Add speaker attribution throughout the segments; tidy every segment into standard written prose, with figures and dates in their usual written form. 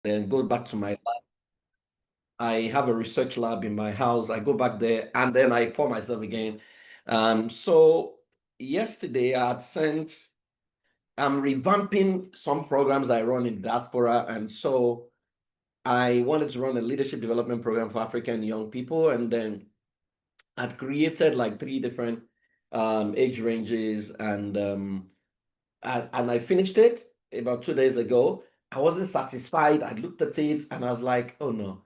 Speaker 1: and go back to my lab. I have a research lab in my house. I go back there and then I pour myself again. So yesterday I had sent, I'm revamping some programs I run in diaspora. And so I wanted to run a leadership development program for African young people. And then I'd created like three different age ranges and I finished it about 2 days ago. I wasn't satisfied. I looked at it and I was like, oh no,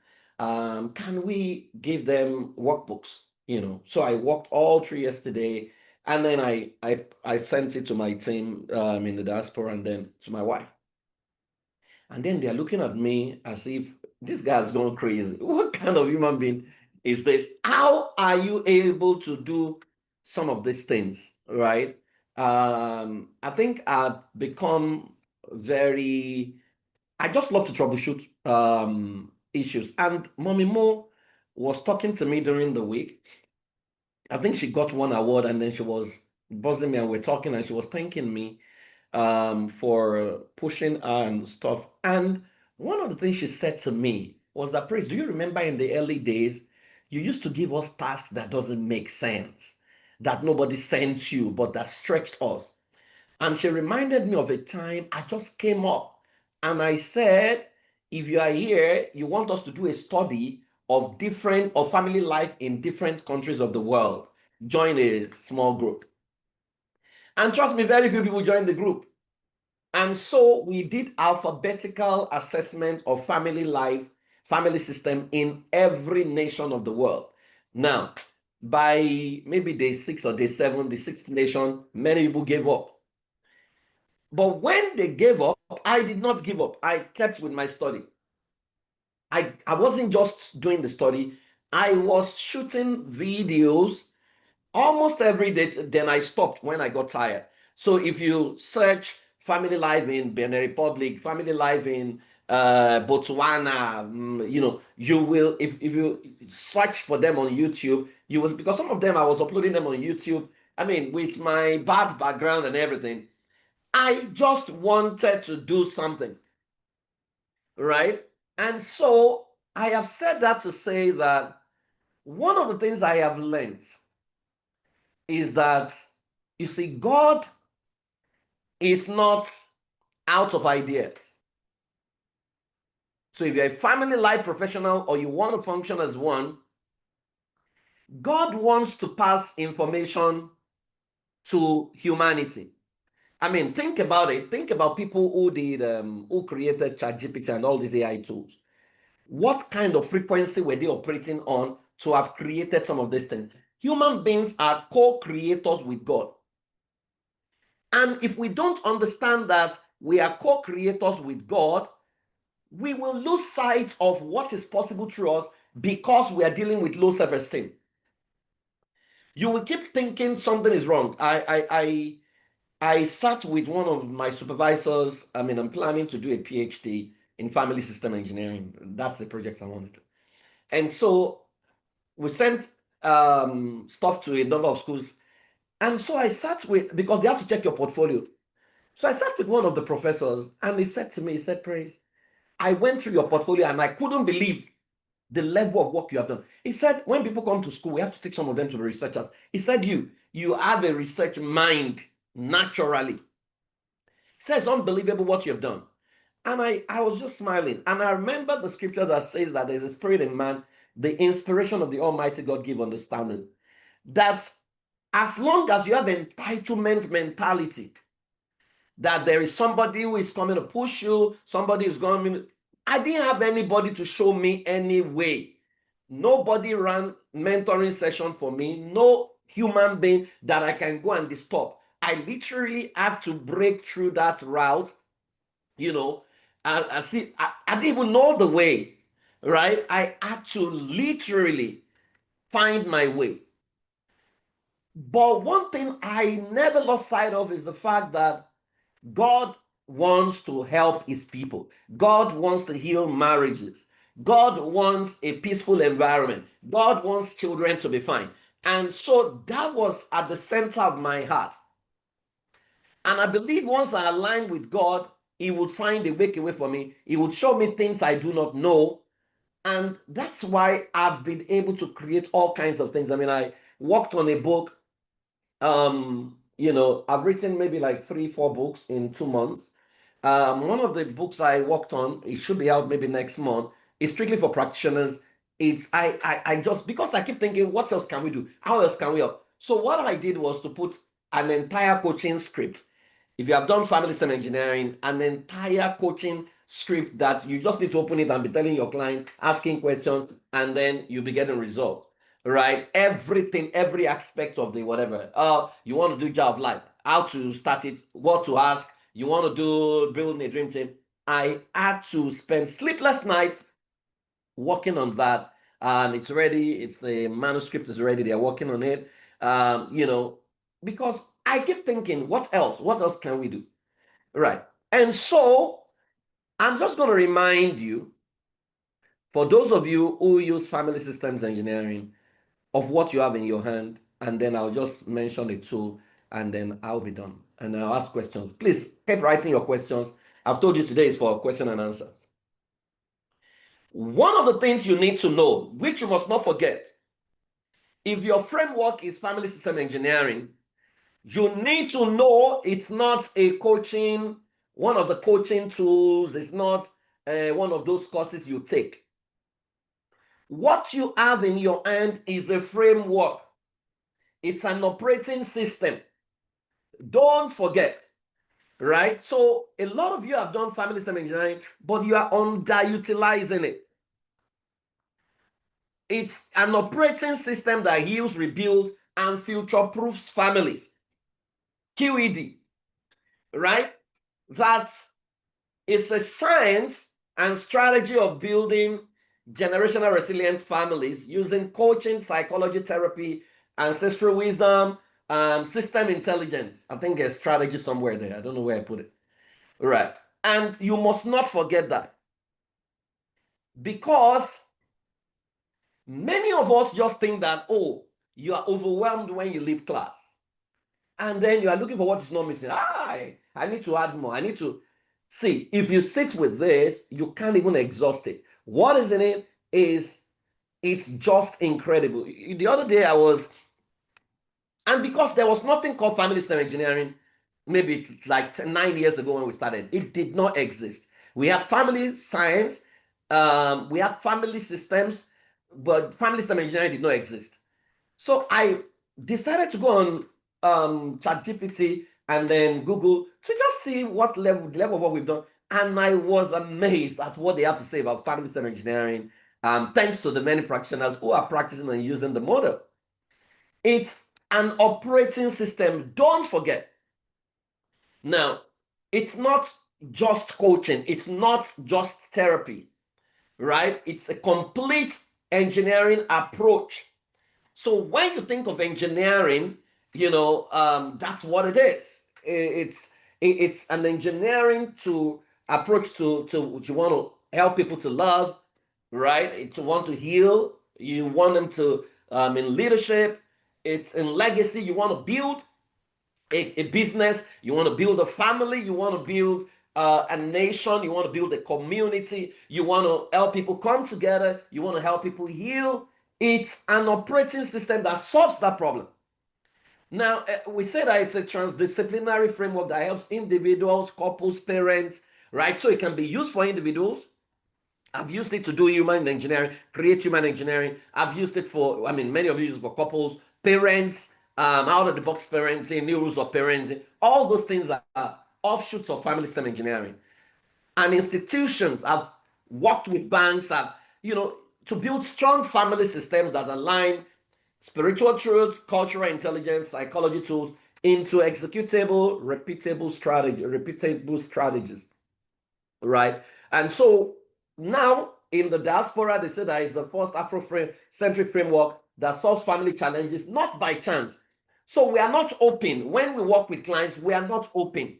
Speaker 1: can we give them workbooks? So I worked all three yesterday, and then I sent it to my team in the diaspora and then to my wife. And then they're looking at me as if this guy's gone crazy. What kind of human being is this? How are you able to do some of these things, right? I think I've become very, I just love to troubleshoot issues. And Mommy Mo was talking to me during the week. I think she got one award and then she was buzzing me and we're talking and she was thanking me for pushing and stuff. And one of the things she said to me was that, Praise, do you remember in the early days, you used to give us tasks that doesn't make sense, that nobody sent you, but that stretched us. And she reminded me of a time I just came up and I said, if you are here, you want us to do a study of family life in different countries of the world. Join a small group. And trust me, very few people joined the group. And so we did alphabetical assessment of family life, family system in every nation of the world. Now, by maybe day 6 or day 7, the sixth nation, many people gave up. But when they gave up, I did not give up. I kept with my study. I wasn't just doing the study, I was shooting videos almost every day. Then I stopped when I got tired. So if you search family life in Benin Republic, family life in Botswana, you will, if you search for them on YouTube, you will, because some of them I was uploading them on YouTube. I mean, with my bad background and everything, I just wanted to do something, right? And so I have said that to say that one of the things I have learned is that, you see, God is not out of ideas. So if you're a family life professional or you want to function as one, God wants to pass information to humanity. I mean, think about it. Think about people who created ChatGPT and all these AI tools. What kind of frequency were they operating on to have created some of these things? Human beings are co-creators with God. And if we don't understand that we are co-creators with God, we will lose sight of what is possible through us because we are dealing with low self-esteem. You will keep thinking something is wrong. I sat with one of my supervisors. I mean, I'm planning to do a PhD in family system engineering. That's the project I want to do. And so we sent stuff to a number of schools. And so I sat with, because they have to check your portfolio. So I sat with one of the professors and he said to me, he said, Praise, I went through your portfolio and I couldn't believe the level of work you have done. He said, when people come to school, we have to take some of them to the researchers. He said, you have a research mind naturally. He said, it's unbelievable what you have done. And I was just smiling. And I remember the scripture that says that there's a spirit in man, the inspiration of the Almighty God give understanding. That as long as you have entitlement mentality, that there is somebody who is coming to push you, somebody is going, I didn't have anybody to show me any way. Nobody ran mentoring session for me. No human being that I can go and disturb. I literally have to break through that route. I see. I didn't even know the way, right? I had to literally find my way. But one thing I never lost sight of is the fact that God wants to help his people. God wants to heal marriages. God wants a peaceful environment. God wants children to be fine. And so that was at the center of my heart. And I believe once I aligned with God, He would find a make a way for me. He would show me things I do not know. And that's why I've been able to create all kinds of things. I mean, I worked on a book. I've written maybe like 3, 4 books in 2 months. One of the books I worked on, it should be out maybe next month, is strictly for practitioners. It's I just, because I keep thinking, what else can we do? How else can we help? So what I did was to put an entire coaching script. If you have done family system engineering, an entire coaching script that you just need to open it and be telling your client, asking questions, and then you'll be getting results. Right? Everything, every aspect of the whatever. You want to do job life, how to start it, what to ask, you want to do building a dream team. I had to spend sleepless nights working on that. And it's ready, it's the manuscript is ready, they're working on it. Because I keep thinking, what else? What else can we do? Right. And so I'm just going to remind you, for those of you who use family systems engineering, of what you have in your hand, and then I'll just mention a tool, and then I'll be done. And I'll ask questions. Please keep writing your questions. I've told you today is for question and answer. One of the things you need to know, which you must not forget, if your framework is family system engineering, you need to know it's not a coaching, one of the coaching tools, it's not one of those courses you take. What you have in your hand is a framework. It's an operating system. Don't forget, right? So a lot of you have done family system engineering, but you are underutilizing it. It's an operating system that heals, rebuilds, and future-proofs families. QED, right? That it's a science and strategy of building generational resilient families using coaching, psychology, therapy, ancestral wisdom, system intelligence. I think there's strategy somewhere there. I don't know where I put it. Right. And you must not forget that. Because many of us just think that, oh, you are overwhelmed when you leave class. And then you are looking for what is not missing. I need to add more. I need to see. If you sit with this, you can't even exhaust it. What is in it is, it's just incredible. The other day and because there was nothing called family system engineering, maybe like 9 years ago when we started, it did not exist. We have family science, we have family systems, but family system engineering did not exist. So I decided to go on ChatGPT and then Google to just see what level of what we've done. And I was amazed at what they have to say about family system engineering, thanks to the many practitioners who are practicing and using the model. It's an operating system. Don't forget. Now, it's not just coaching, it's not just therapy, right? It's a complete engineering approach. So when you think of engineering, that's what it is. It's an engineering to approach to you want to help people to love, right? It's want to heal. You want them to in leadership. It's in legacy. You want to build a business. You want to build a family. You want to build a nation. You want to build a community. You want to help people come together. You want to help people heal. It's an operating system that solves that problem. Now, we say that it's a transdisciplinary framework that helps individuals, couples, parents, right? So it can be used for individuals. I've used it to do human engineering, create human engineering. I've used it for, many of you use it for couples, parents, out of the box parenting, new rules of parenting. All those things are offshoots of family system engineering. And institutions, I've worked with banks, to build strong family systems that align spiritual truths, cultural intelligence, psychology tools into executable, repeatable strategies, right? And so now in the diaspora, they say that it's the first Afrocentric framework that solves family challenges, not by chance. So we are not open. When we work with clients, we are not open,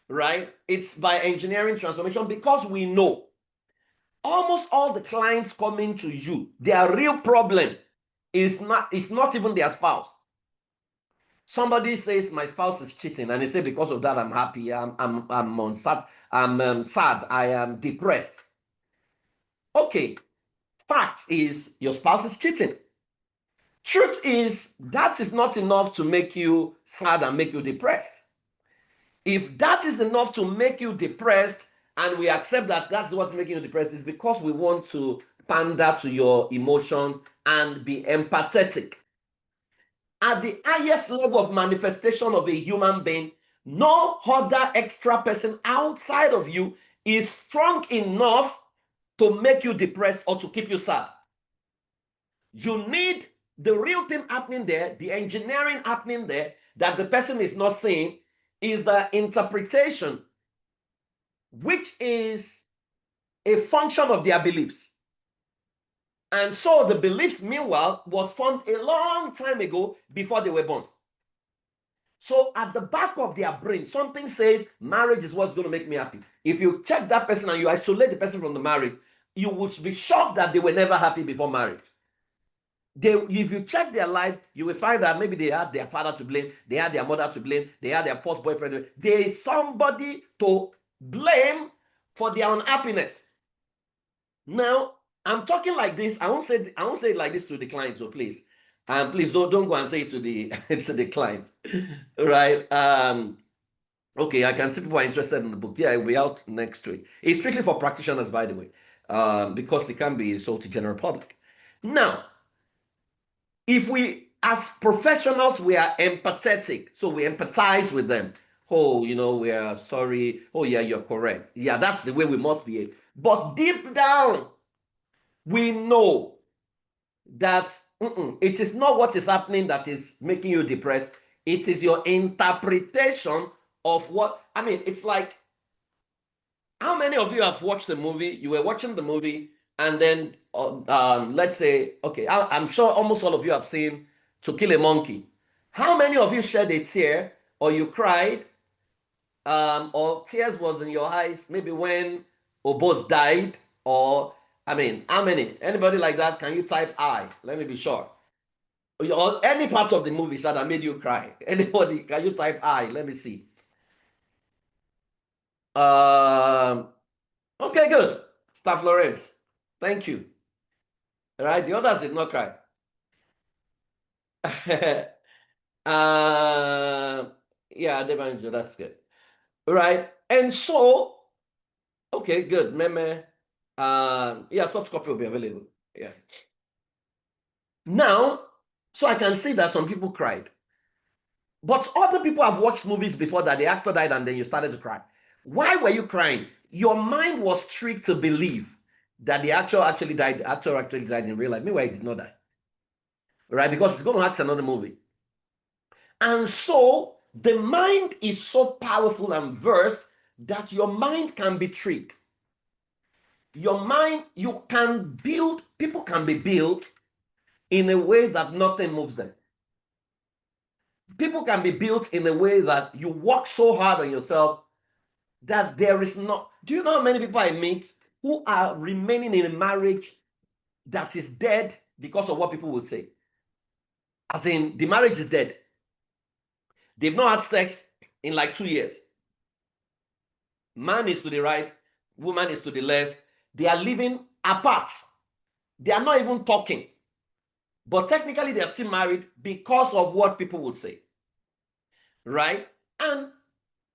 Speaker 1: right? It's by engineering transformation, because we know almost all the clients coming to you, their real problem is not even their spouse. Somebody says my spouse is cheating, and they say because of that I'm happy. I'm on sad. I'm sad. I am depressed. Okay, fact is your spouse is cheating. Truth is that is not enough to make you sad and make you depressed. If that is enough to make you depressed, and we accept that that's what's making you depressed, is because we want to pander to your emotions and be empathetic. At the highest level of manifestation of a human being, no other extra person outside of you is strong enough to make you depressed or to keep you sad. You need the real thing happening there, the engineering happening there that the person is not seeing is the interpretation, which is a function of their beliefs. And so the beliefs, meanwhile, was formed a long time ago before they were born. So at the back of their brain, something says marriage is what's going to make me happy. If you check that person and you isolate the person from the marriage, you would be shocked that they were never happy before marriage. If you check their life, you will find that maybe they had their father to blame, they had their mother to blame, they had their first boyfriend. There is somebody to blame for their unhappiness. Now, I'm talking like this. I won't say it like this to the client, so please. Please don't go and say it to the to the client. Right? Okay, I can see people are interested in the book. Yeah, it will be out next week. It's strictly for practitioners, by the way, because it can be sold to general public. Now, if we, as professionals, we are empathetic, so we empathize with them. Oh, we are sorry. Oh, yeah, you're correct. Yeah, that's the way we must behave. But deep down, we know that it is not what is happening that is making you depressed. It is your interpretation of what, I mean, it's like, how many of you have watched the movie? You were watching the movie, and then let's say, okay, I'm sure almost all of you have seen To Kill a Monkey. How many of you shed a tear or you cried or tears was in your eyes maybe when Obos died? Or, I mean, how many? Anybody like that? Can you type I? Let me be sure. Or any part of the movie that made you cry. Anybody? Can you type I? Let me see. Okay, good. Staff Lawrence. Thank you. All right, the others did not cry. Yeah, Devanjo, that's good. All right, and so, okay, good. Meme, yeah, soft copy will be available. Yeah. Now, so I can see that some people cried, but other people have watched movies before that the actor died and then you started to cry. Why were you crying? Your mind was tricked to believe that the actor actually died. The actor actually died in real life. Meanwhile, he did not die. Right? Because it's going to act another movie. And so the mind is so powerful and versed that your mind can be tricked. Your mind, you can build, people can be built in a way that nothing moves them. People can be built in a way that you work so hard on yourself that there is not. Do you know how many people I meet who are remaining in a marriage that is dead because of what people will say? As in, the marriage is dead. They've not had sex in like 2 years. Man is to the right, woman is to the left. They are living apart. They are not even talking. But technically, they are still married because of what people would say. Right? And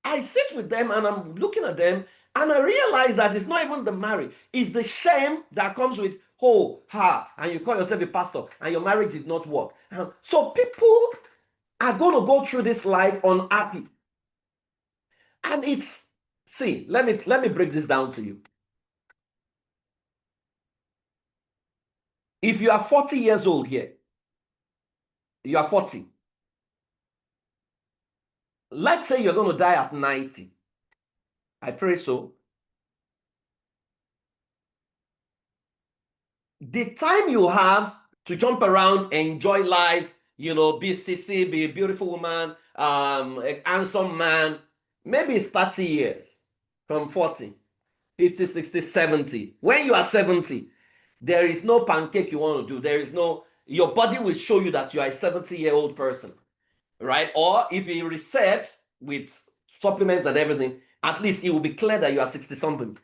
Speaker 1: I sit with them and I'm looking at them and I realize that it's not even the marriage. It's the shame that comes with, and you call yourself a pastor and your marriage did not work. And so people are going to go through this life unhappy. And it's, see, let me break this down to you. If you are 40 years old here, you are 40. Let's say you're going to die at 90. I pray so. The time you have to jump around, enjoy life, be CC, be a beautiful woman, a handsome man, maybe it's 30 years from 40, 50, 60, 70. When you are 70, there is no pancake you want to do. There is no, your body will show you that you are a 70-year-old person, right? Or if he resets with supplements and everything, at least it will be clear that you are 60 something.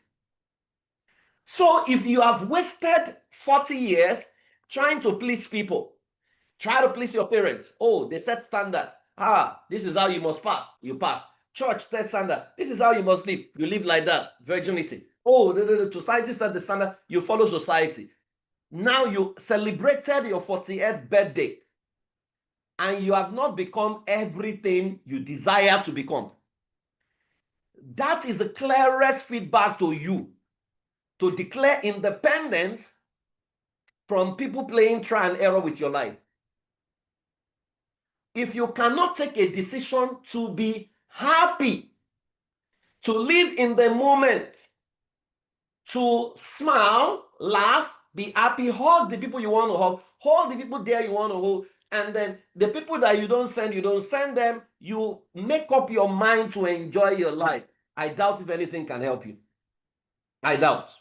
Speaker 1: So if you have wasted 40 years trying to please people, try to please your parents. Oh, they set standards. This is how you must pass. You pass. Church set standard. This is how you must live. You live like that. Virginity. Oh, the society set the standard. You follow society. Now you celebrated your 48th birthday and you have not become everything you desire to become. That is the clearest feedback to you to declare independence from people playing try and error with your life. If you cannot take a decision to be happy, to live in the moment, to smile, laugh, be happy, hug the people you want to hug, hold the people there you want to hold, and then the people that you don't send them, you make up your mind to enjoy your life. I doubt if anything can help you. I doubt.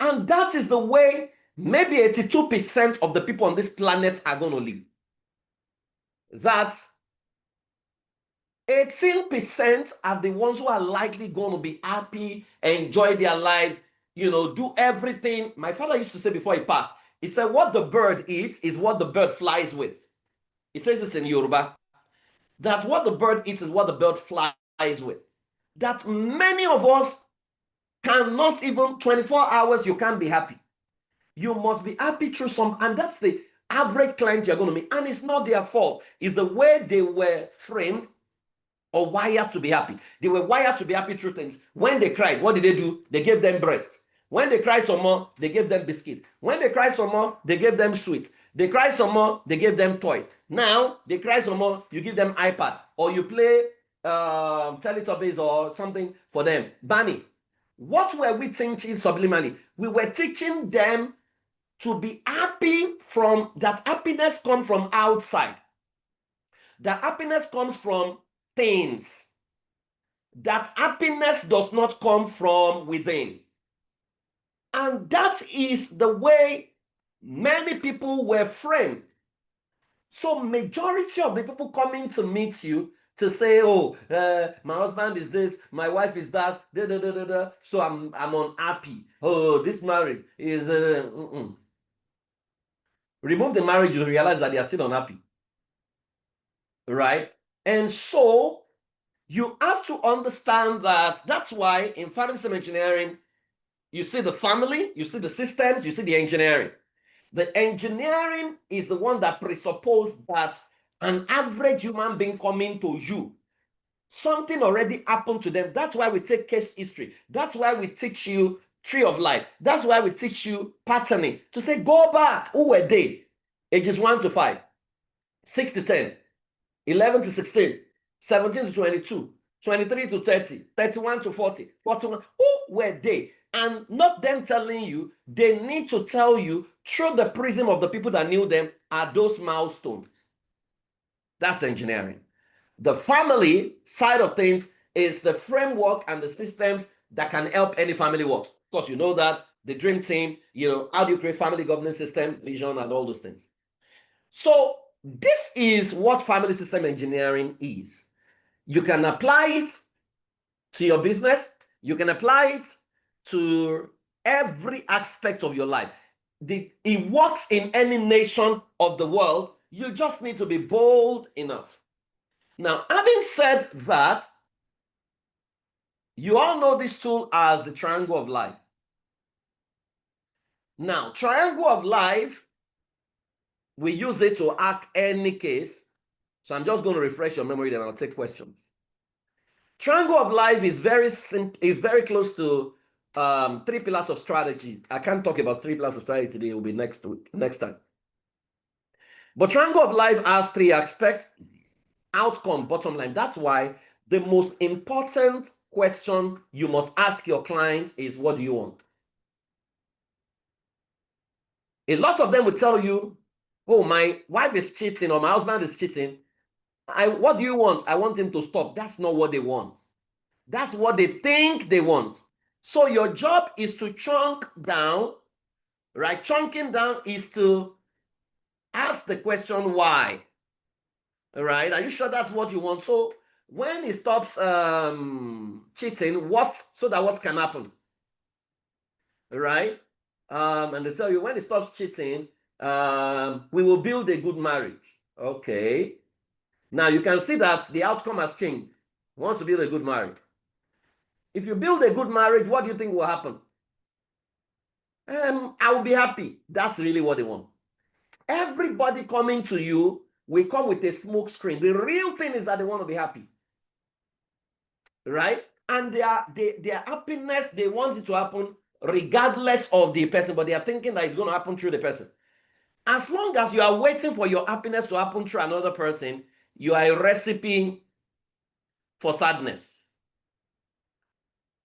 Speaker 1: And that is the way maybe 82% of the people on this planet are going to live. That 18% are the ones who are likely going to be happy, enjoy their life, do everything. My father used to say before he passed, he said, what the bird eats is what the bird flies with. He says this in Yoruba, that what the bird eats is what the bird flies with. That many of us cannot even 24 hours, you can't be happy. You must be happy through some, and that's the average client you're going to meet. And it's not their fault. It's the way they were framed or wired to be happy. They were wired to be happy through things. When they cried, what did they do? They gave them breast. When they cried some more, they gave them biscuit. When they cried some more, they gave them sweet. They cried some more, they gave them toys. Now, they cry some more, you give them iPad. Or you play Teletubbies or something for them. Bunny. What were we teaching subliminally? We were teaching them to be happy from, that happiness comes from outside. That happiness comes from things. That happiness does not come from within. And that is the way many people were framed. So majority of the people coming to meet you to say, oh, my husband is this, my wife is that, so I'm unhappy. Oh, this marriage is... Remove the marriage, you realize that they are still unhappy. Right? And so you have to understand that that's why in family system engineering, you see the family, you see the systems, you see the engineering. The engineering is the one that presupposes that an average human being coming to you, something already happened to them. That's why we take case history. That's why we teach you tree of life. That's why we teach you patterning. To say, go back. Who were they? Ages 1 to 5, 6 to 10, 11 to 16, 17 to 22, 23 to 30, 31 to 40, 41. Who were they? And not them telling you, they need to tell you through the prism of the people that knew them are those milestones. That's engineering. The family side of things is the framework and the systems that can help any family work. Of course, you know that, the dream team, how do you create family governance system, vision, and all those things. So this is what family system engineering is. You can apply it to your business. You can apply it to every aspect of your life. It works in any nation of the world. You just need to be bold enough. Now, having said that, you all know this tool as the triangle of life. Now, triangle of life, we use it to hack any case. So I'm just going to refresh your memory, then I'll take questions. Triangle of life is very simple, is very close to 3 pillars of strategy. I can't talk about 3 pillars of strategy today. It will be next time. But triangle of life has 3 aspects: outcome, bottom line. That's why the most important question you must ask your client is, what do you want? A lot of them will tell you, oh, my wife is cheating or my husband is cheating. What do you want? I want him to stop. That's not what they want. That's what they think they want. So your job is to chunk down, right? Chunking down is to ask the question why. All right. Are you sure that's what you want? So when he stops cheating, what can happen? All right. And they tell you when he stops cheating, we will build a good marriage. Okay. Now you can see that the outcome has changed. He wants to build a good marriage. If you build a good marriage, what do you think will happen? I will be happy. That's really what they want. Everybody coming to you will come with a smoke screen. The real thing is that they want to be happy, right? And their happiness, they want it to happen regardless of the person, but they are thinking that it's going to happen through the person. As long as you are waiting for your happiness to happen through another person, you are a recipe for sadness,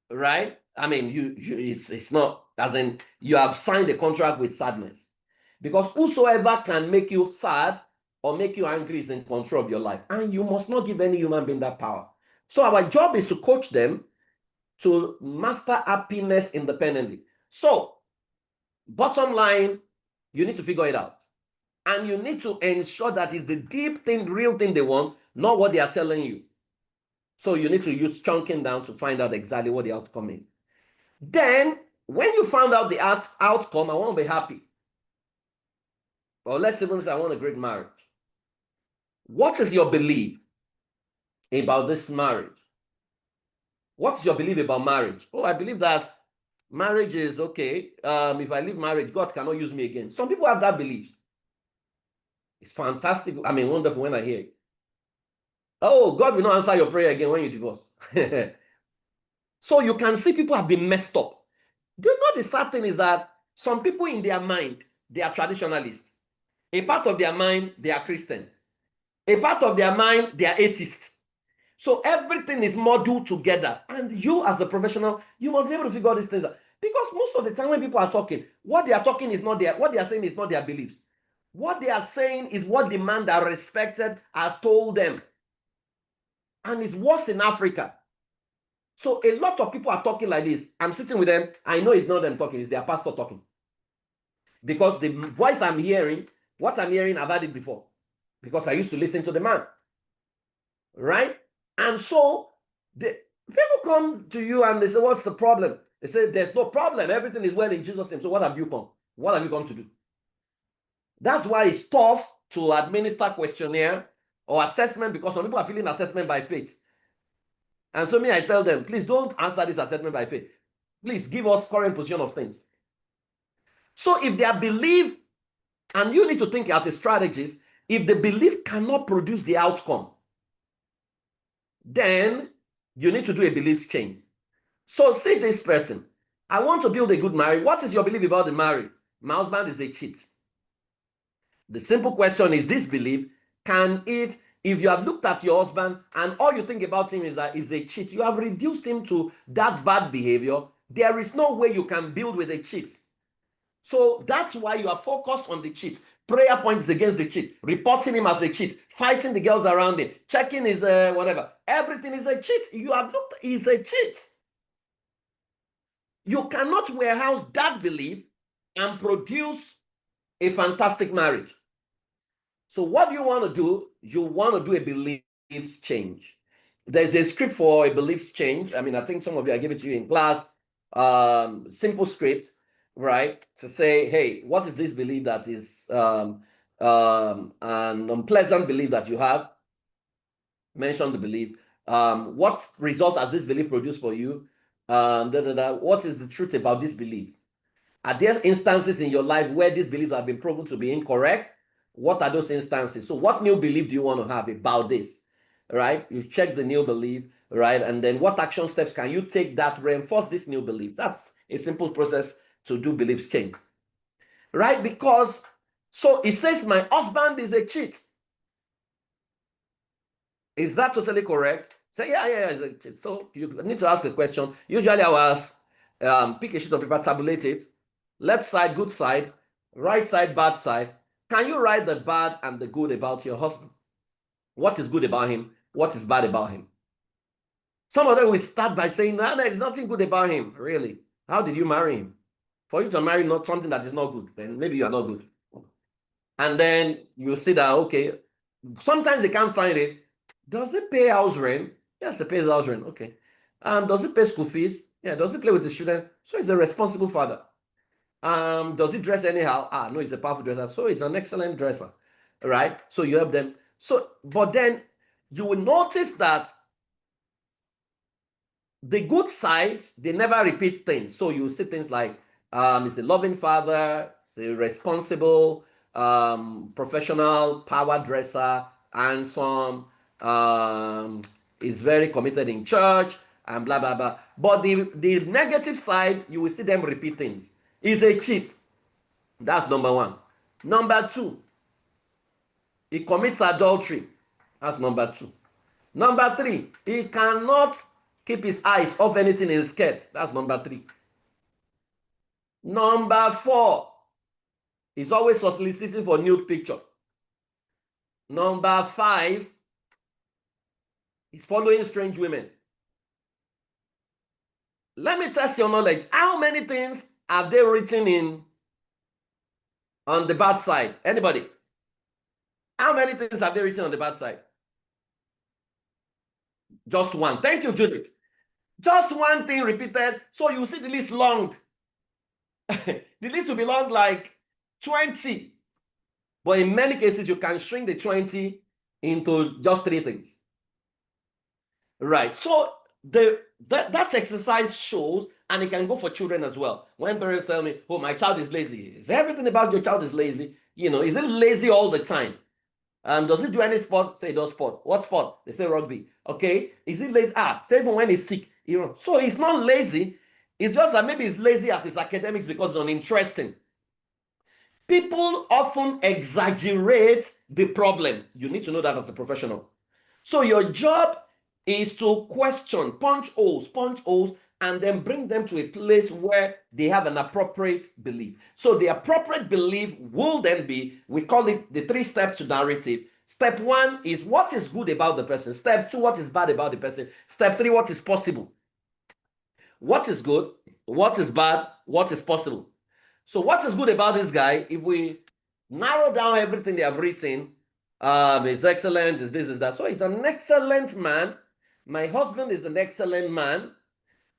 Speaker 1: right? I mean, it's not as in you have signed a contract with sadness, because whosoever can make you sad or make you angry is in control of your life, and you must not give any human being that power. So our job is to coach them to master happiness independently. So bottom line, you need to figure it out, and you need to ensure that it's the deep thing, real thing they want, not what they are telling you. So you need to use chunking down to find out exactly what the outcome is. Then when you found out the outcome, I want to be happy, or let's even say I want a great marriage. What is your belief about this marriage? What's your belief about marriage? Oh, I believe that marriage is okay. If I leave marriage, God cannot use me again. Some people have that belief. It's fantastic. I mean, wonderful when I hear it. Oh, God will not answer your prayer again when you divorce. So you can see people have been messed up. Do you know the sad thing is that some people in their mind, they are traditionalists. A part of their mind, they are Christian. A part of their mind, they are atheist. So everything is modeled together. And you as a professional, you must be able to figure these things out. Because most of the time when people are talking, what they are talking is not what they are saying is not their beliefs. What they are saying is what the man that respected has told them. And it's worse in Africa. So a lot of people are talking like this. I'm sitting with them. I know it's not them talking, it's their pastor talking. Because the voice I'm hearing, what I'm hearing, I've had it before. Because I used to listen to the man. Right? And so the people come to you and they say, what's the problem? They say, there's no problem. Everything is well in Jesus' name. So what have you come? What have you come to do? That's why it's tough to administer questionnaire or assessment, because some people are feeling assessment by faith. And so I tell them, please don't answer this assessment by faith. Please give us current position of things. So if their belief, and you need to think as a strategist, if the belief cannot produce the outcome, then you need to do a belief change. So say this person, I want to build a good marriage. What is your belief about the marriage? My husband is a cheat. The simple question is this belief, can it, if you have looked at your husband and all you think about him is that he's a cheat, you have reduced him to that bad behavior, there is no way you can build with a cheat. So that's why you are focused on the cheat. Prayer points against the cheat, reporting him as a cheat, fighting the girls around him, checking his whatever. Everything is a cheat. You have looked, he's a cheat. You cannot warehouse that belief and produce a fantastic marriage. So what do you want to do? You want to do a beliefs change. There's a script for a beliefs change. I mean, I think some of you, I gave it to you in class. Simple script, right? To say, hey, what is this belief that is an unpleasant belief that you have? Mention the belief. What result has this belief produced for you? What is the truth about this belief? Are there instances in your life where these beliefs have been proven to be incorrect? What are those instances? So what new belief do you want to have about this? Right? You check the new belief, right? And then what action steps can you take that reinforce this new belief? That's a simple process to do beliefs change. Right? Because, so it says my husband is a cheat. Is that totally correct? Say, yeah. So you need to ask a question. Usually I will ask, pick a sheet of paper, tabulate it. Left side, good side. Right side, bad side. Can you write the bad and the good about your husband? What is good about him? What is bad about him? Some of them will start by saying, no, there's nothing good about him. Really? How did you marry him? For you to marry not something that is not good, then maybe you are not good. And then you see that, okay, Sometimes they can't find it. Does it pay house rent? Yes, it pays house rent. Okay. Does it pay school fees? Yeah. Does it play with the student? So he's a responsible father. Does he dress anyhow? No, he's a powerful dresser. So he's an excellent dresser. Right? So you help them. So, but then you will notice that the good sides, they never repeat things. So you see things like he's a loving father, he's a responsible, professional power dresser, handsome, is very committed in church, and blah blah blah. But the negative side, you will see them repeat things. He's a cheat. That's number one. Number two, he commits adultery. That's number two. Number three, he cannot keep his eyes off anything in his skirt. That's number three. Number four, he's always soliciting for nude picture. Number five, he's following strange women. Let me test your knowledge. How many things have they written in on the bad side? Anybody? How many things have they written on the bad side? Just one. Thank you, Judith. Just one thing repeated. So you see the list long. The list will be long like 20. But in many cases, you can shrink the 20 into just 3 things. Right. So that exercise shows, and it can go for children as well. When parents tell me, oh, my child is lazy. Is everything about your child is lazy? You know, is it lazy all the time? Does he do any sport? Say he does sport. What sport? They say rugby. Okay. Is he lazy? Say even when he's sick, you know. So he's not lazy. It's just that maybe he's lazy at his academics because it's uninteresting. People often exaggerate the problem. You need to know that as a professional. So your job is to question, punch holes, and then bring them to a place where they have an appropriate belief. So the appropriate belief will then be, we call it the 3 steps to narrative. Step 1 is what is good about the person. Step 2, what is bad about the person. Step 3, what is possible. What is good, what is bad, what is possible. So what is good about this guy? If we narrow down everything they have written, he's excellent, is this, is that. So he's an excellent man. My husband is an excellent man.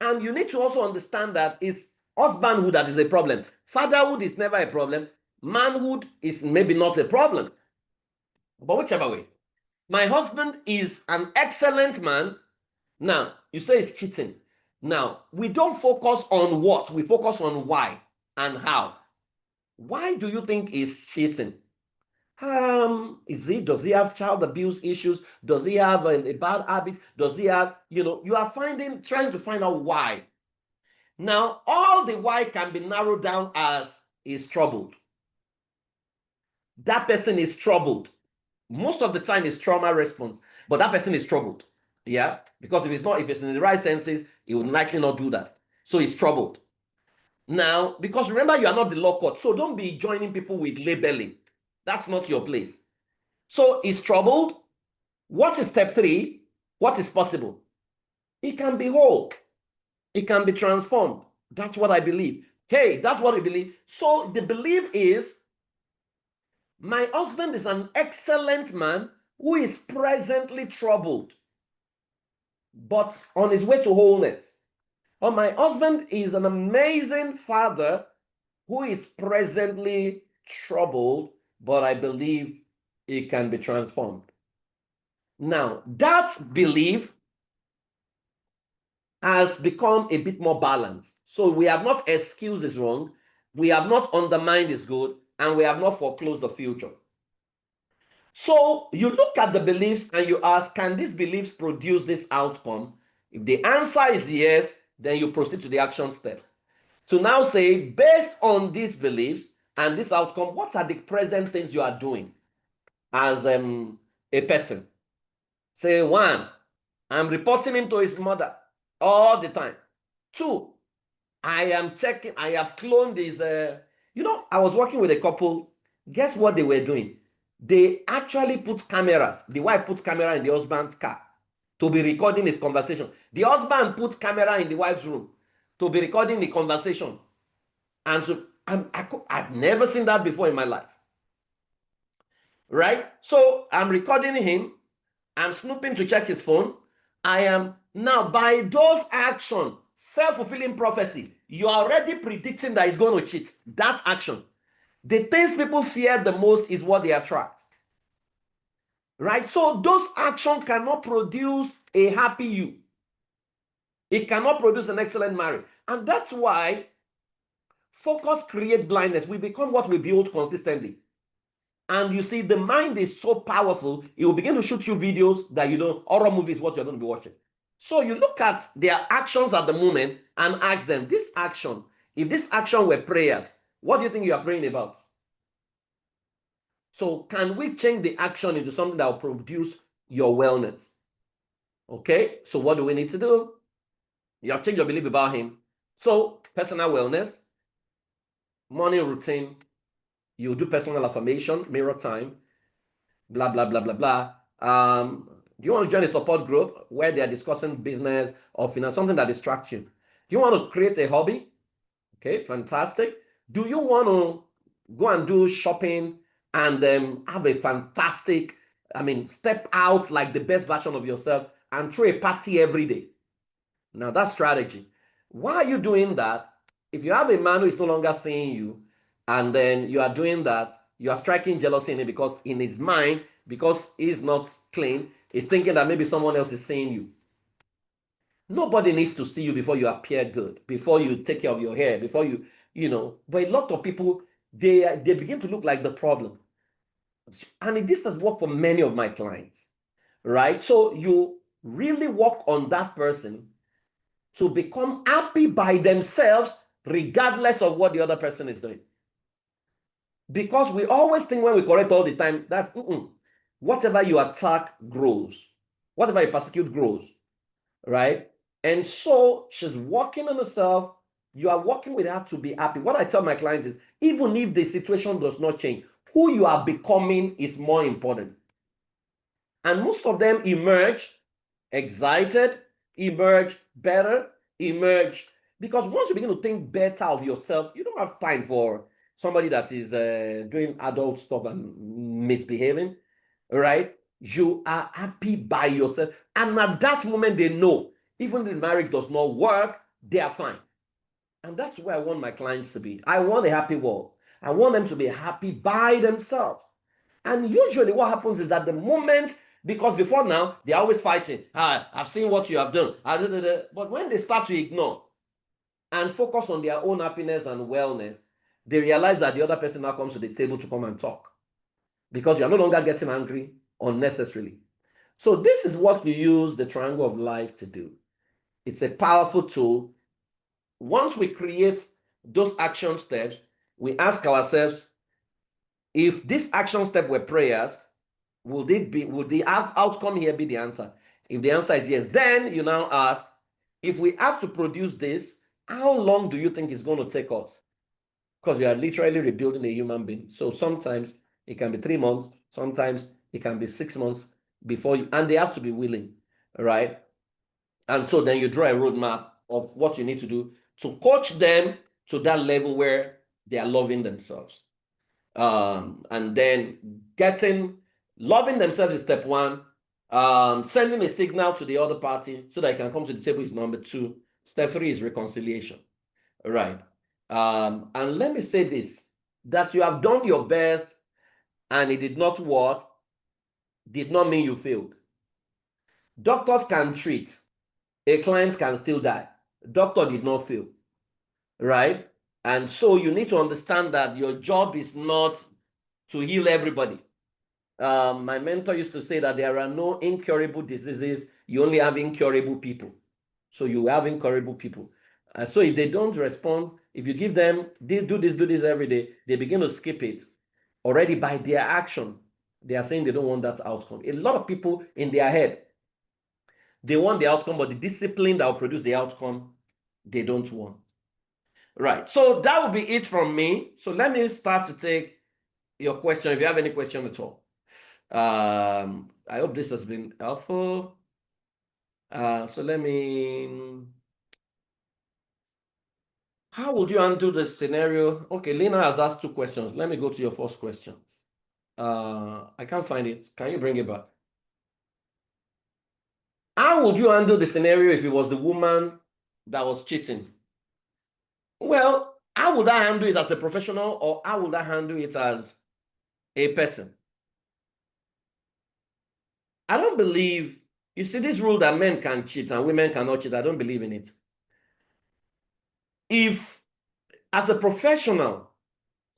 Speaker 1: And you need to also understand that it's husbandhood that is a problem. Fatherhood is never a problem. Manhood is maybe not a problem. But whichever way. My husband is an excellent man. Now, you say it's cheating. Now, we don't focus on what, we focus on why and how. Why do you think he's cheating? Does he have child abuse issues? Does he have a bad habit? Does he have, you are trying to find out why. Now, all the why can be narrowed down as is troubled. That person is troubled. Most of the time it's trauma response, but that person is troubled. Yeah, because if it's in the right senses, he would likely not do that. So he's troubled. Now, because remember, you are not the law court, so don't be joining people with labeling. That's not your place. So he's troubled. What is step 3? What is possible? It can be whole. It can be transformed. That's what I believe. Hey, that's what I believe. So the belief is, my husband is an excellent man who is presently troubled, but on his way to wholeness. Or my husband is an amazing father who is presently troubled, but I believe it can be transformed. Now, that belief has become a bit more balanced. So we have not excused his wrong, we have not undermined his good, and we have not foreclosed the future. So you look at the beliefs and you ask, can these beliefs produce this outcome? If the answer is yes, then you proceed to the action step. To now say, based on these beliefs and this outcome, what are the present things you are doing as a person? Say, 1, I'm reporting him to his mother all the time. 2, I have cloned his, I was working with a couple. Guess what they were doing? They actually put cameras. The wife put camera in the husband's car to be recording his conversation. The husband put camera in the wife's room to be recording the conversation. And I've never seen that before in my life. right? So I'm recording him. I'm snooping to check his phone. I am now, by those actions, self-fulfilling prophecy, you are already predicting that he's going to cheat. That action. The things people fear the most is what they attract. Right? So those actions cannot produce a happy you. It cannot produce an excellent marriage. And that's why focus creates blindness. We become what we build consistently. And you see, the mind is so powerful, it will begin to shoot you videos that you know, horror movies, what you're going to be watching. So you look at their actions at the moment and ask them, this action, if this action were prayers, what do you think you are praying about? So can we change the action into something that will produce your wellness? Okay, so what do we need to do? You have changed your belief about him. So personal wellness, morning routine, you do personal affirmation, mirror time, blah, blah, blah, blah, blah. Do you want to join a support group where they are discussing business or finance, something that distracts you? Do you want to create a hobby? Okay, fantastic. Do you want to go and do shopping and have a fantastic, step out like the best version of yourself and throw a party every day? Now that's strategy. Why are you doing that? If you have a man who is no longer seeing you, and then you are doing that, you are striking jealousy in him because in his mind, because he's not clean, he's thinking that maybe someone else is seeing you. Nobody needs to see you before you appear good, before you take care of your hair, before but a lot of people, they begin to look like the problem. And this has worked for many of my clients, right? So you really work on that person to become happy by themselves, regardless of what the other person is doing. Because we always think when we correct all the time, that's whatever you attack grows, whatever you persecute grows, right? And so she's working on herself. You are working with her to be happy. What I tell my clients is, even if the situation does not change, who you are becoming is more important. And most of them emerge excited, emerge better, emerge. Because once you begin to think better of yourself, you don't have time for somebody that is doing adult stuff and misbehaving, right? You are happy by yourself. And at that moment, they know even if the marriage does not work, they are fine. And that's where I want my clients to be. I want a happy world. I want them to be happy by themselves. And usually what happens is that the moment, because before now, they're always fighting. I've seen what you have done. But when they start to ignore and focus on their own happiness and wellness, they realize that the other person now comes to the table to come and talk. Because you're no longer getting angry unnecessarily. So this is what you use the triangle of life to do. It's a powerful tool. Once we create those action steps, we ask ourselves, if this action step were prayers, would the outcome here be the answer? If the answer is yes, then you now ask, if we have to produce this, how long do you think it's going to take us? Because you are literally rebuilding a human being. So sometimes it can be 3 months, sometimes it can be 6 months before you, and they have to be willing, right? And so then you draw a roadmap of what you need to do to coach them to that level where they are loving themselves. And then loving themselves is step one. Sending a signal to the other party so that I can come to the table is number two. Step three is reconciliation. Right. And let me say this, that you have done your best and it did not work, did not mean you failed. Doctors can treat, a client can still die. Doctor did not fail, right? And so you need to understand that your job is not to heal everybody. My mentor used to say that there are no incurable diseases, you only have incurable people. So you have incurable people. So if they don't respond, if you give them, they do this every day, they begin to skip it. Already by their action, they are saying they don't want that outcome. A lot of people in their head, they want the outcome, but the discipline that will produce the outcome, they don't want. Right. So that will be it from me. So let me start to take your question, if you have any question at all. I hope this has been helpful. So let me, how would you handle the scenario? Okay, Lena has asked two questions. Let me go to your first question. I can't find it. Can you bring it back? How would you handle the scenario if it was the woman that was cheating? Well, how would I handle it as a professional, or how would I handle it as a person? I don't believe, you see, this rule that men can cheat and women cannot cheat, I don't believe in it. If, as a professional,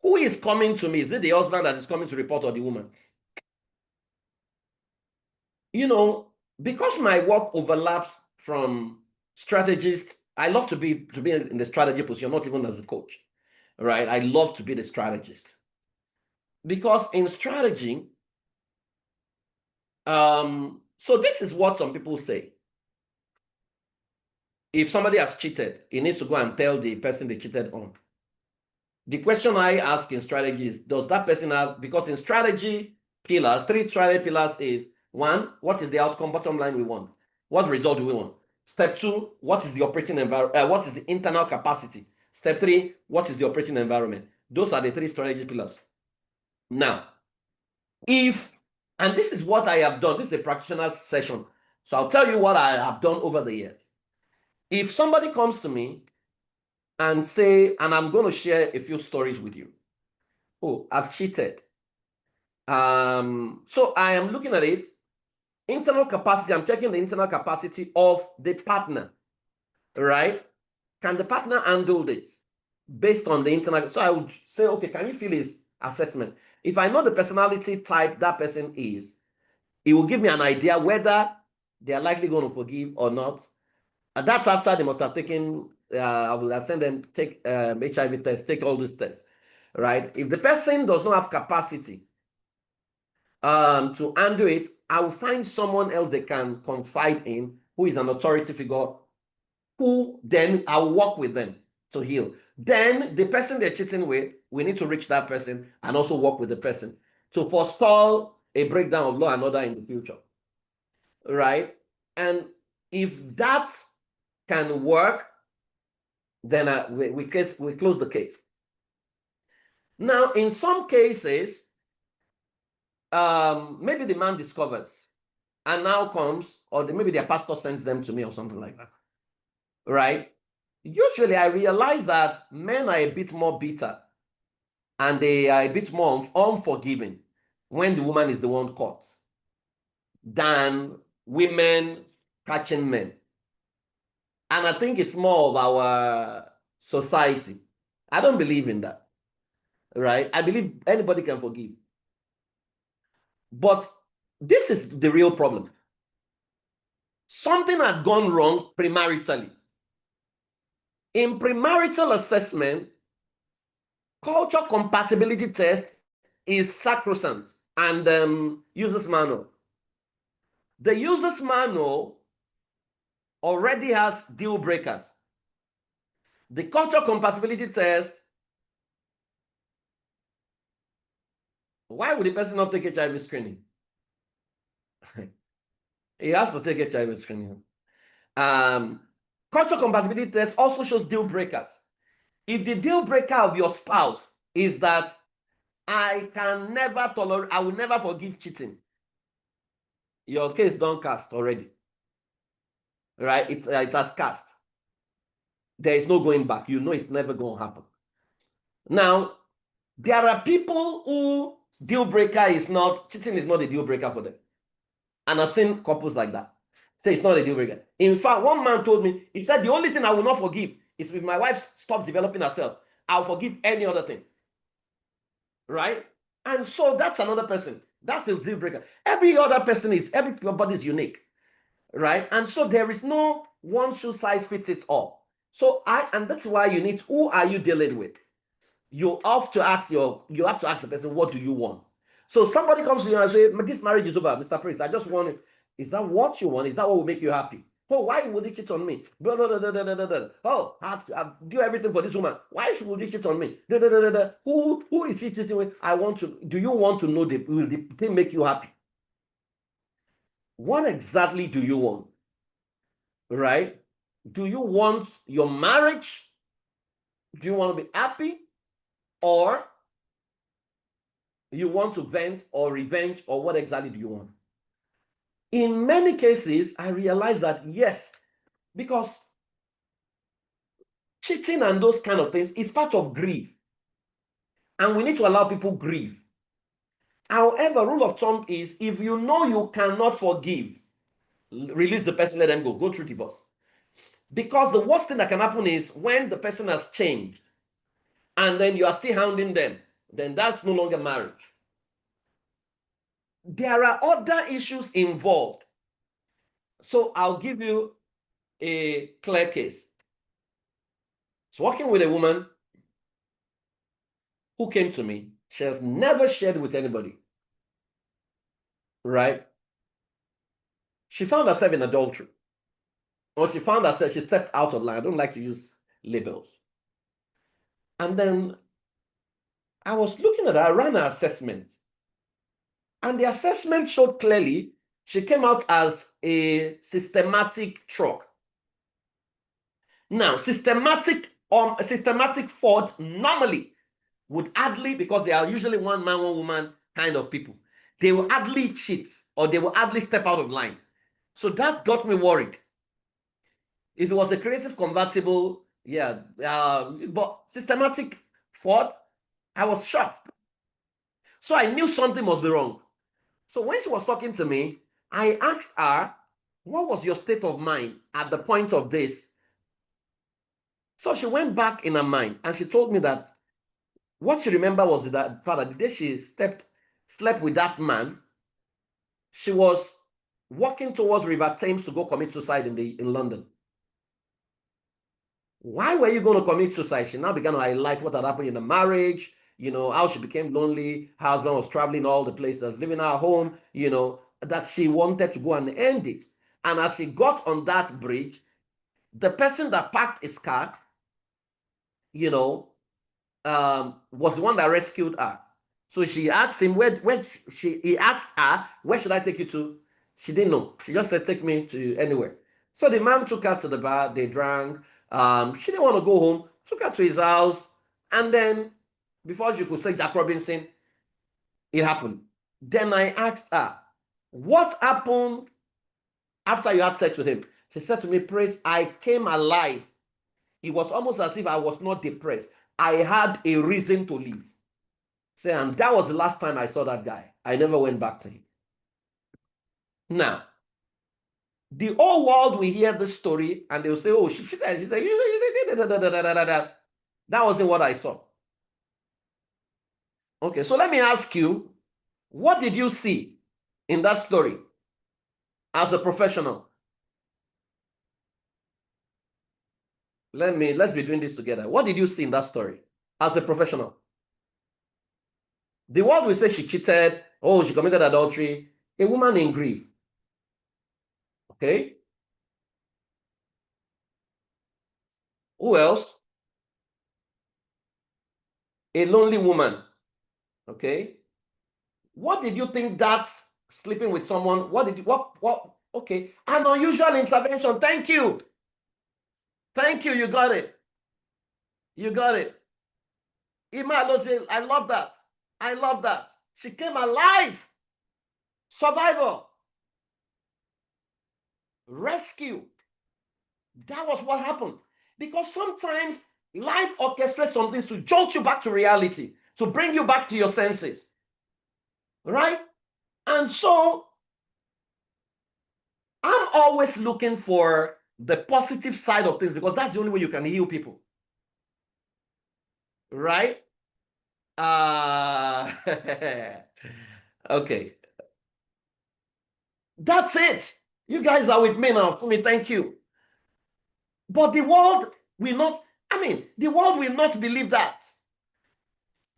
Speaker 1: who is coming to me? Is it the husband that is coming to report, or the woman? You know, because my work overlaps from strategist, I love to be in the strategy position, not even as a coach, right? I love to be the strategist because in strategy, so this is what some people say. If somebody has cheated, he needs to go and tell the person they cheated on. The question I ask in strategy is, does that person have, because in strategy pillars, 3 strategy pillars is, 1, what is the outcome, bottom line we want? What result do we want? Step 2, what is the operating environment? What is the internal capacity? Step 3, what is the operating environment? Those are the 3 strategy pillars. Now, and this is what I have done, this is a practitioner session. So I'll tell you what I have done over the years. If somebody comes to me and say, and I'm going to share a few stories with you. Oh, I've cheated. So I am looking at it. Internal capacity, I'm checking the internal capacity of the partner, right? Can the partner handle this based on the internal? So I would say, okay, can you feel his assessment? If I know the personality type that person is, it will give me an idea whether they are likely going to forgive or not. And that's after they must have taken, I will have sent them take HIV test, take all these tests, right? If the person does not have capacity to handle it, I will find someone else they can confide in, who is an authority figure, who then I'll work with them to heal. Then the person they're cheating with, we need to reach that person and also work with the person to forestall a breakdown of law and order in the future, right? And if that can work, then we close the case. Now, in some cases, maybe the man discovers and now comes, or maybe their pastor sends them to me or something like that, right? Usually I realize that men are a bit more bitter and they are a bit more unforgiving when the woman is the one caught than women catching men. And I think it's more of our society. I don't believe in that, right? I believe anybody can forgive. But this is the real problem. Something had gone wrong premaritally. In premarital assessment, culture compatibility test is sacrosanct, and user's manual. The user's manual already has deal breakers. The culture compatibility test, why would the person not take HIV screening? He has to take HIV screening. Culture compatibility test also shows deal breakers. If the deal breaker of your spouse is that I will never forgive cheating, your case don't cast already, right? It has cast. There is no going back. You know it's never going to happen. Now, there are people who deal breaker is not, cheating is not a deal breaker for them. And I've seen couples like that. Say it's not a deal breaker. In fact, one man told me, he said, the only thing I will not forgive is if my wife stops developing herself. I'll forgive any other thing. Right? And so that's another person. That's a deal breaker. Everybody is unique. Right? And so there is no one shoe size fits it all. So and that's why you need, who are you dealing with? You have to ask the person, what do you want? So somebody comes to you and say, this marriage is over, Mr. Prince. I just want it. Is that what you want? Is that what will make you happy? Oh, why would he cheat on me? Blah, blah, blah, blah, blah, blah, blah. Oh, I do everything for this woman. Why would he cheat on me? Blah, blah, blah, blah, blah. Who is he cheating with? Do you want to know will the thing make you happy? What exactly do you want? Right? Do you want your marriage? Do you want to be happy? Or You want to vent or revenge, or what exactly do you want? In many cases, I realized that yes, because cheating and those kind of things is part of grief. And we need to allow people grieve. However, rule of thumb is if you know you cannot forgive, release the person, let them go through divorce. Because the worst thing that can happen is when the person has changed and then you are still hounding them, then that's no longer marriage. There are other issues involved. So I'll give you a clear case. So working with a woman who came to me, she has never shared with anybody, right? She found herself in adultery, or she found herself, she stepped out of line. I don't like to use labels. And then I was looking at her, I ran her assessment. And the assessment showed clearly she came out as a systematic truck. Now, systematic fault normally would hardly, because they are usually one man, one woman kind of people, they will hardly cheat or they will hardly step out of line. So that got me worried. If it was a creative convertible, yeah, but systematic fraud, I was shocked. So I knew something must be wrong. So when she was talking to me, I asked her, what was your state of mind at the point of this? So she went back in her mind and she told me that what she remembered was that father, the day she slept with that man, she was walking towards River Thames to go commit suicide in London. Why were you going to commit suicide? She now began to highlight what had happened in the marriage, how she became lonely, her husband was traveling all the places, living at home, that she wanted to go and end it. And as she got on that bridge, the person that parked his car, was the one that rescued her. So she asked him, he asked her, where should I take you to? She didn't know. She just said, take me to anywhere. So the man took her to the bar, they drank. She didn't want to go home, took her to his house. And then, before she could say Jack Robinson, it happened. Then I asked her, what happened after you had sex with him? She said to me, Praise, I came alive. It was almost as if I was not depressed. I had a reason to live. Say, and that was the last time I saw that guy. I never went back to him. Now, the whole world will hear this story and they'll say, oh, she said, that wasn't what I saw. Okay, so let me ask you, what did you see in that story as a professional? Let's be doing this together. What did you see in that story as a professional? The world will say she cheated, oh, she committed adultery, a woman in grief. Okay? Who else? A lonely woman. Okay? What did you think that sleeping with someone, okay, an unusual intervention. Thank you. Thank you, you got it. You got it. Ima Alose, I love that. I love that. She came alive. Survivor. Rescue. That was what happened. Because sometimes life orchestrates some things to jolt you back to reality, to bring you back to your senses. Right? And so I'm always looking for the positive side of things because that's the only way you can heal people. Right? Okay. That's it. You guys are with me now. For me, thank you. But the world will not, the world will not believe that.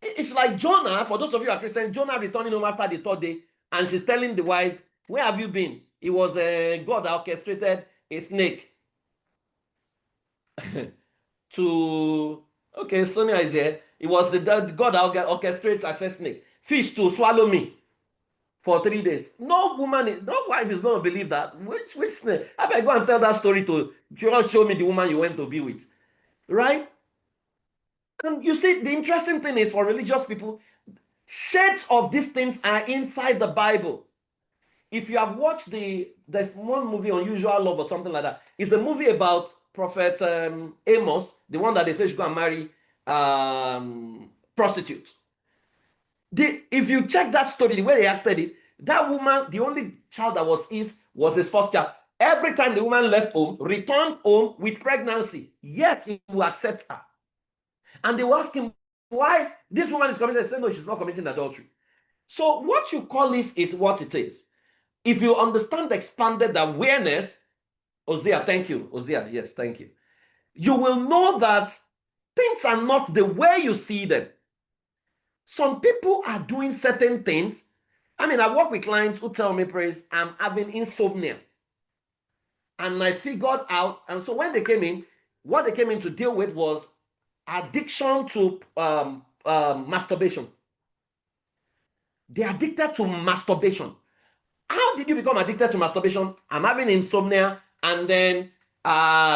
Speaker 1: It's like Jonah, for those of you who are Christian, Jonah returning home after the third day, and she's telling the wife, where have you been? It was God that orchestrated a snake to, okay, Sonia is here. It was the God that orchestrates a snake. Fish to swallow me for 3 days. No woman, no wife is going to believe that. Which snake? I better go and tell that story to just show me the woman you went to be with. Right? And you see, the interesting thing is for religious people, Shades of these things are inside the Bible. If you have watched there's one movie, Unusual Love or something like that. It's a movie about Prophet Amos, the one that they say should go and marry prostitute. If you check that story, the way they acted it, that woman, the only child that was his first child. Every time the woman left home, returned home with pregnancy, yet he will accept her. And they will ask him why this woman is committing. He said, no, she's not committing adultery. So what you call this, it's what it is. If you understand the expanded awareness, Hosea, thank you. Hosea, yes, thank you. You will know that things are not the way you see them. Some people are doing certain things. I mean, I work with clients who tell me, praise, I'm having insomnia. And I figured out, and so when they came in, what they came in to deal with was addiction to masturbation. They're addicted to masturbation. How did you become addicted to masturbation? I'm having insomnia, and then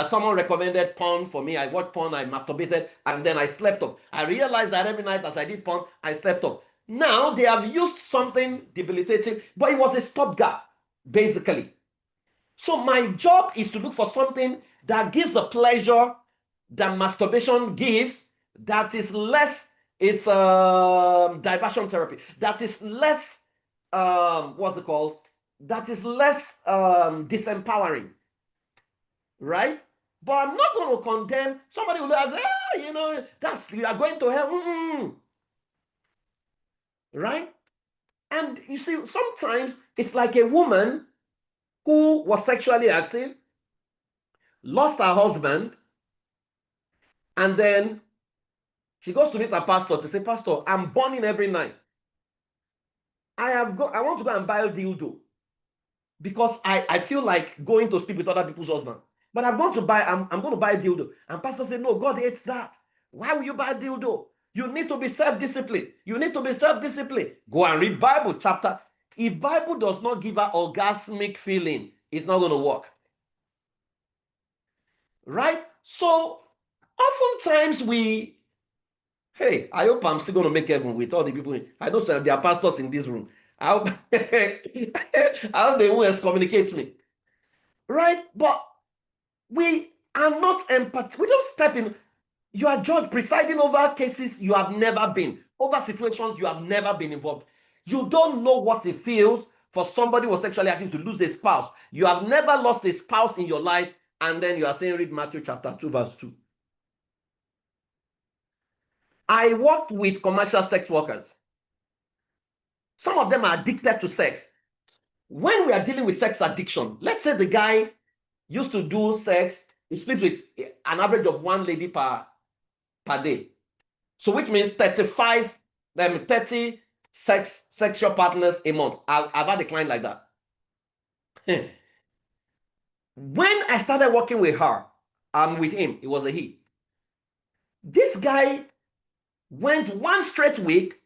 Speaker 1: someone recommended porn for me. I watched porn, I masturbated, and then I slept off. I realized that every night as I did porn, I slept off. Now they have used something debilitating, but it was a stopgap, basically. So my job is to look for something that gives the pleasure that masturbation gives, that is less, it's diversion therapy, that is less, what's it called? That is less disempowering, right? But I'm not going to condemn somebody who says, that's, you are going to hell, right? And you see, sometimes it's like a woman who was sexually active, lost her husband, and then she goes to meet her pastor to say, Pastor, I'm burning every night. I want to go and buy a dildo because I feel like going to sleep with other people's husband. But I'm going to buy a dildo. And pastor said, no, God hates that. Why will you buy a dildo? You need to be self-disciplined. You need to be self-disciplined. Go and read Bible chapter. If Bible does not give her orgasmic feeling, it's not going to work. Right? So oftentimes hey, I hope I'm still going to make heaven with all the people. I know there are pastors in this room. I hope, I hope they won't excommunicate me. Right? But we are not empathetic. We don't step in. You are judge presiding over cases you have never been, over situations you have never been involved. You don't know what it feels for somebody who was sexually active to lose a spouse. You have never lost a spouse in your life, and then you are saying, read Matthew chapter 2, verse 2. I worked with commercial sex workers. Some of them are addicted to sex. When we are dealing with sex addiction, let's say the guy used to do sex, he sleeps with an average of 1 lady per day. So which means 30 sexual partners a month. I've had a client like that. When I started working with her, with him, it was a he. This guy went 1 straight week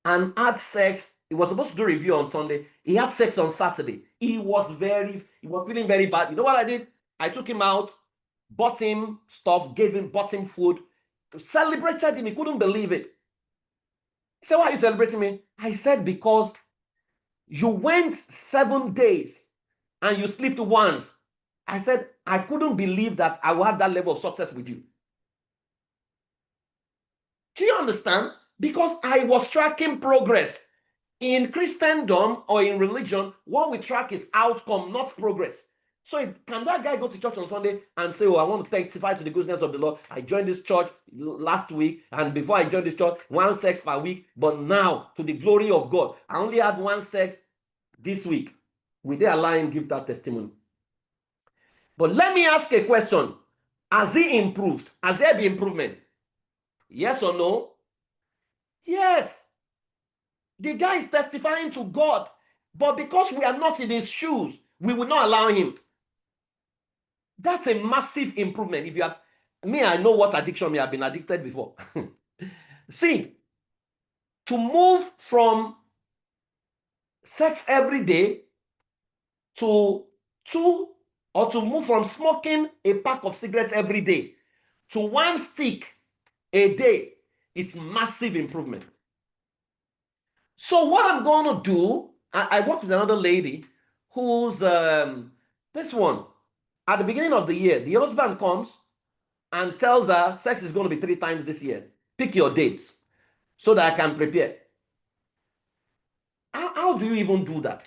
Speaker 1: and had sex. He was supposed to do review on Sunday. He had sex on Saturday. He was feeling very bad. You know what I did? I took him out, bought him stuff, bought him food, celebrated him. He couldn't believe it. He said, why are you celebrating me? I said, because you went 7 days and you slept once. I said, I couldn't believe that I will have that level of success with you. Do you understand? Because I was tracking progress. In Christendom or in religion, what we track is outcome, not progress. So can that guy go to church on Sunday and say, oh, I want to testify to the goodness of the Lord. I joined this church last week, and before I joined this church, 1 sex per week, but now, to the glory of God, I only had 1 sex this week. Will they allow him give that testimony? But let me ask a question. Has he improved? Has there been improvement? Yes or no? Yes. The guy is testifying to God, but because we are not in his shoes, we will not allow him. That's a massive improvement. If you have me, I know what addiction may have been addicted before. See, to move from sex every day to move from smoking a pack of cigarettes every day to 1 stick a day is massive improvement. So what I'm going to do, I work with another lady who's this one. At the beginning of the year, the husband comes and tells her sex is going to be 3 times this year. Pick your dates so that I can prepare. How do you even do that?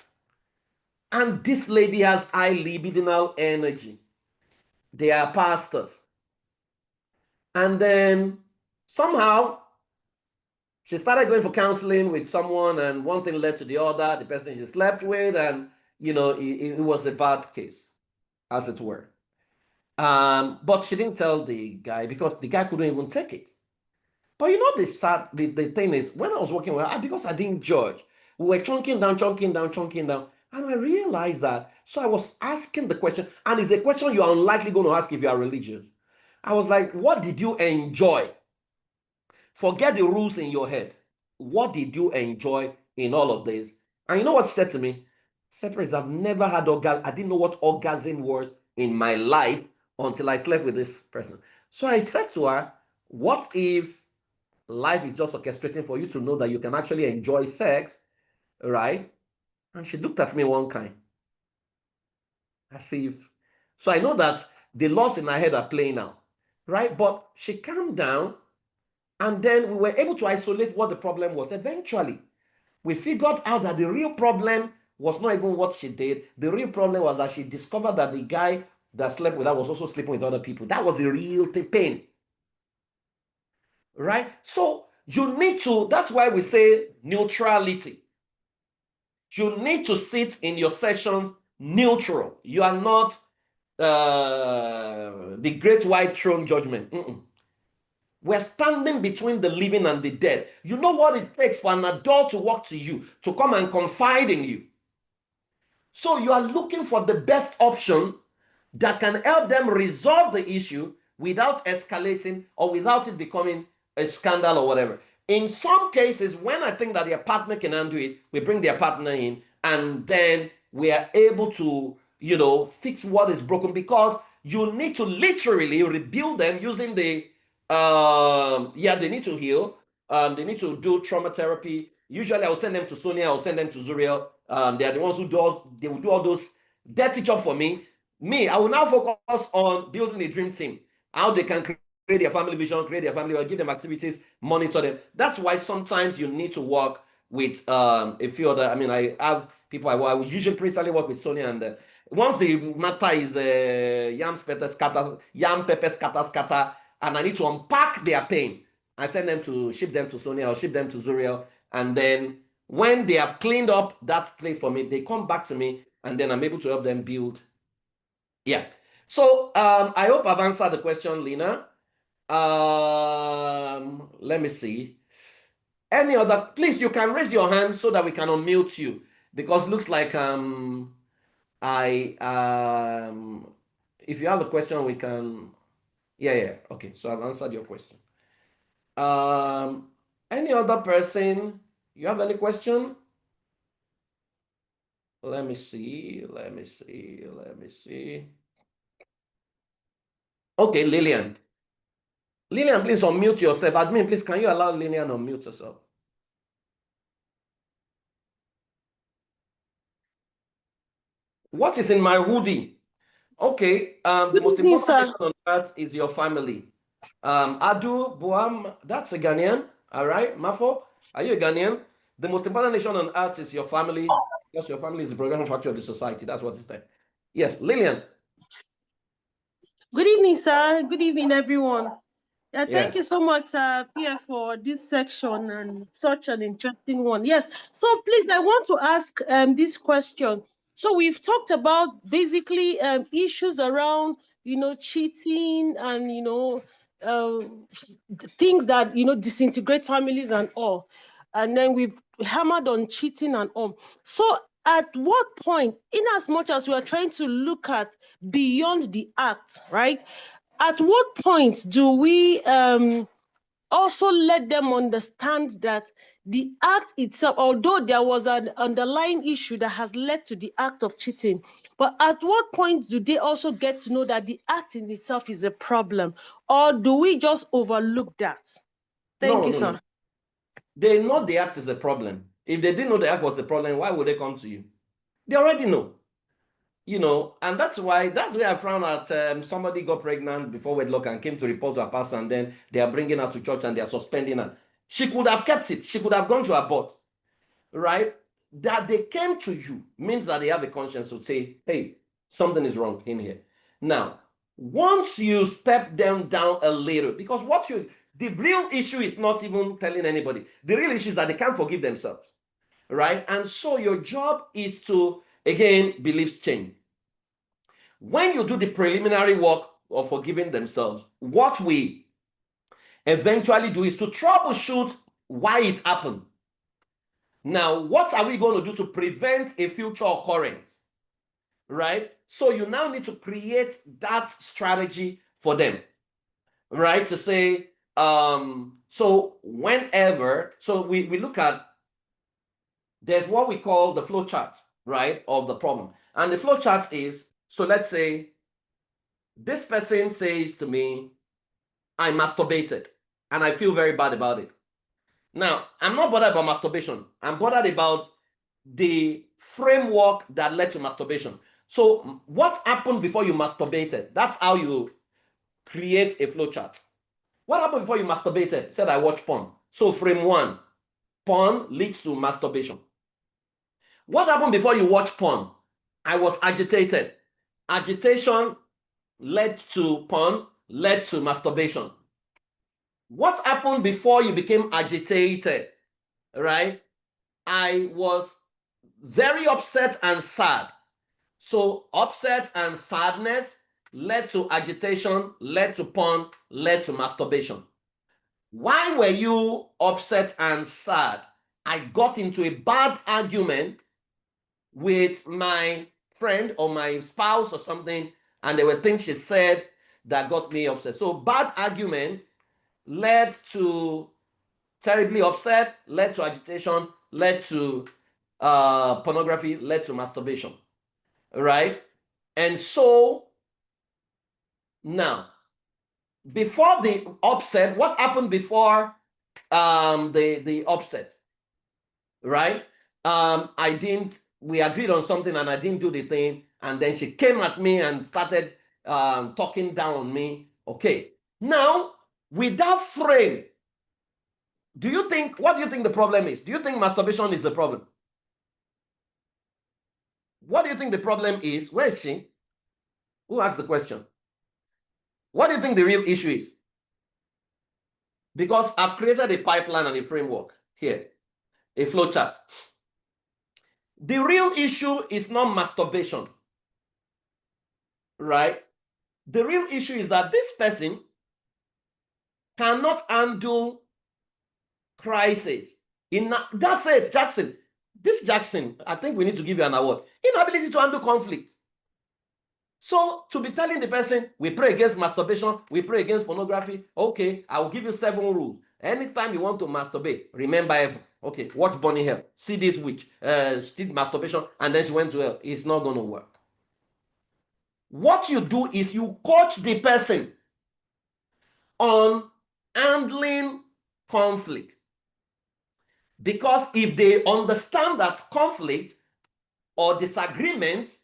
Speaker 1: And this lady has high libidinal energy. They are pastors. And then somehow she started going for counseling with someone, and one thing led to the other. The person she slept with, and it was a bad case, as it were. But she didn't tell the guy because the guy couldn't even take it. But the thing is, when I was working with her, because I didn't judge, we were chunking down, chunking down, chunking down. And I realized that. So I was asking the question, and it's a question you are unlikely going to ask if you are religious. I was like, what did you enjoy? Forget the rules in your head. What did you enjoy in all of this? And you know what she said to me? Separate, I've never had orgasm. I didn't know what orgasm was in my life until I slept with this person. So I said to her, what if life is just orchestrating for you to know that you can actually enjoy sex, right? And she looked at me one kind, as if. So I know that the laws in her head are playing out, right? But she calmed down, and then we were able to isolate what the problem was. Eventually, we figured out that the real problem was not even what she did. The real problem was that she discovered that the guy that slept with her was also sleeping with other people. That was the real pain, right? So you need to, that's why we say neutrality. You need to sit in your sessions neutral. You are not the great white throne judgment. We're standing between the living and the dead. You know what it takes for an adult to walk to you, to come and confide in you. So you are looking for the best option that can help them resolve the issue without escalating or without it becoming a scandal or whatever. In some cases, when I think that their partner can undo it, we bring their partner in, and then we are able to, fix what is broken, because you need to literally rebuild them using they need to heal. They need to do trauma therapy. Usually I'll send them to Sonia, I'll send them to Zuriel. They are the ones they will do all those dirty job for me. I will now focus on building a dream team, how they can create their family vision, create their family, or give them activities, monitor them. That's why sometimes you need to work with a few other. I have people I usually principally work with Sonia, and once the matter is yam pepper scatter scatter, and I need to unpack their pain, I send them to ship them to Sonia or ship them to Zuriel, and then when they have cleaned up that place for me, they come back to me, and then I'm able to help them build. Yeah. So I hope I've answered the question, Lina. Let me see. Any other? Please, you can raise your hand so that we can unmute you, because it looks like I if you have a question, we can. Yeah. Okay. So I've answered your question. Any other person? You have any question? Let me see. Okay, Lillian. Lillian, please unmute yourself. Admin, please, can you allow Lillian unmute herself? What is in my hoodie? Okay, the most important person on earth is your family. Adu Buam, that's a Ghanaian. All right, Mafo, are you a Ghanaian? The most important nation on earth is your family, because your family is the progressive factor of the society. That's what it's there. Yes, Lillian.
Speaker 2: Good evening, sir. Good evening, everyone. Thank you so much, Pierre, for this section, and such an interesting one. Yes. So please, I want to ask this question. So we've talked about basically issues around, cheating and, things that, disintegrate families and all. And then we've hammered on cheating and all. So at what point, in as much as we are trying to look at beyond the act, right? At what point do we also let them understand that the act itself, although there was an underlying issue that has led to the act of cheating, but at what point do they also get to know that the act in itself is a problem? Or do we just overlook that? Thank you, sir.
Speaker 1: No. They know the act is a problem. If they didn't know the egg was the problem, why would they come to you? They already know. And that's why I found out somebody got pregnant before wedlock and came to report to her pastor, and then they are bringing her to church and they are suspending her. She could have kept it. She could have gone to abort, right? That they came to you means that they have a conscience to say, hey, something is wrong in here. Now, once you step them down a little, because the real issue is not even telling anybody. The real issue is that they can't forgive themselves, right? And so your job is to, again, beliefs change. When you do the preliminary work of forgiving themselves, what we eventually do is to troubleshoot why it happened. Now, what are we going to do to prevent a future occurrence? Right? So you now need to create that strategy for them, right? To say, so whenever, so we look at, there's what we call the flow chart, right, of the problem. And the flow chart is, so let's say this person says to me, I masturbated and I feel very bad about it. Now, I'm not bothered about masturbation. I'm bothered about the framework that led to masturbation. So, what happened before you masturbated? That's how you create a flowchart. What happened before you masturbated? Said I watch porn. So, frame one, porn leads to masturbation. What happened before you watch porn? I was agitated. Agitation led to porn, led to masturbation. What happened before you became agitated? Right? I was very upset and sad. So upset and sadness led to agitation, led to porn, led to masturbation. Why were you upset and sad? I got into a bad argument with my friend or my spouse or something, and there were things she said that got me upset. So bad argument led to terribly upset, led to agitation, led to pornography, led to masturbation, right? And so now, before the upset, what happened before the upset, right? We agreed on something and I didn't do the thing, and then she came at me and started talking down on me. Okay, now with that frame, what do you think the problem is? Do you think masturbation is the problem? What do you think the problem is? Where is she? Who asked the question? What do you think the real issue is? Because I've created a pipeline and a framework here, a flow chart. The real issue is not masturbation, right? The real issue is that this person cannot handle crisis. That's it, Jackson. This Jackson, I think we need to give you an award. Inability to handle conflict. So to be telling the person, we pray against masturbation, we pray against pornography. Okay, I will give you 7 rules. Anytime you want to masturbate, remember Eva. Okay, watch Bonnie Hell. See this witch. She did masturbation and then she went to hell. It's not going to work. What you do is you coach the person on handling conflict. Because if they understand that conflict or disagreement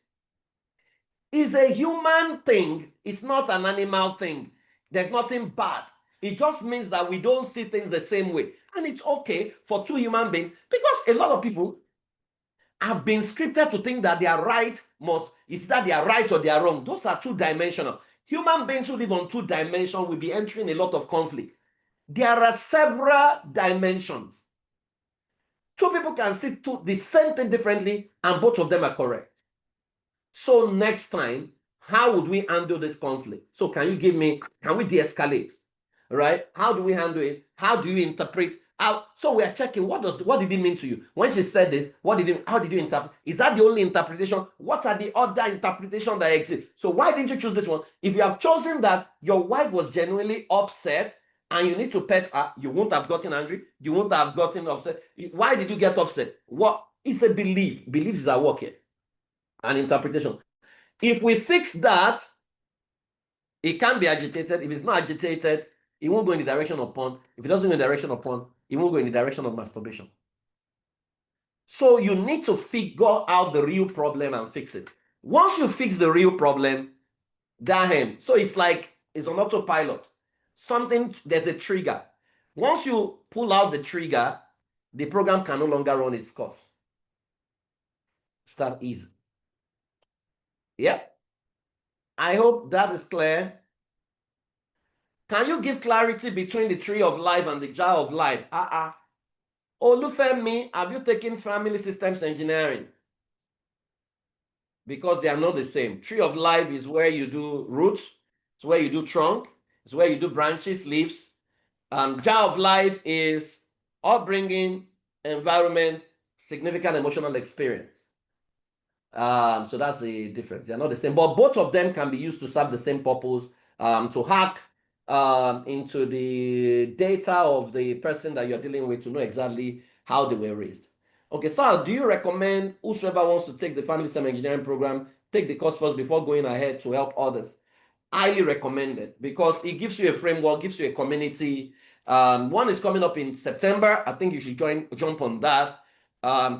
Speaker 1: is a human thing, it's not an animal thing. There's nothing bad. It just means that we don't see things the same way. And it's okay for two human beings, because a lot of people have been scripted to think that they are right is that they are right or they are wrong. Those are two-dimensional. Human beings who live on 2 dimensions will be entering a lot of conflict. There are several dimensions. Two people can see the same thing differently, and both of them are correct. So next time, how would we handle this conflict? So can we de-escalate? Right? How do we handle it? How do you interpret? So we are checking what did it mean to you? When she said this, how did you interpret? Is that the only interpretation? What are the other interpretations that exist? So why didn't you choose this one? If you have chosen that your wife was genuinely upset and you need to pet her, you won't have gotten angry, you won't have gotten upset. Why did you get upset? What? It's a belief. Beliefs is at work here. An interpretation. If we fix that, it can be agitated. If it's not agitated, it won't go in the direction of porn. If it doesn't go in the direction of porn, it won't go in the direction of masturbation. So you need to figure out the real problem and fix it. Once you fix the real problem, damn. So it's like it's on autopilot. There's a trigger. Once you pull out the trigger, the program can no longer run its course. It's that easy. Yep. I hope that is clear. Can you give clarity between the tree of life and the jar of life? Olufemi, have you taken family systems engineering? Because they are not the same. Tree of life is where you do roots, it's where you do trunk, it's where you do branches, leaves. Jar of life is upbringing, environment, significant emotional experience. So that's the difference. They're not the same, but both of them can be used to serve the same purpose, to hack into the data of the person that you're dealing with to know exactly how they were raised. Okay, Sal, do you recommend whosoever wants to take the family system engineering program, take the course first before going ahead to help others? Highly recommended because it gives you a framework, gives you a community. One is coming up in September. I think you should jump on that.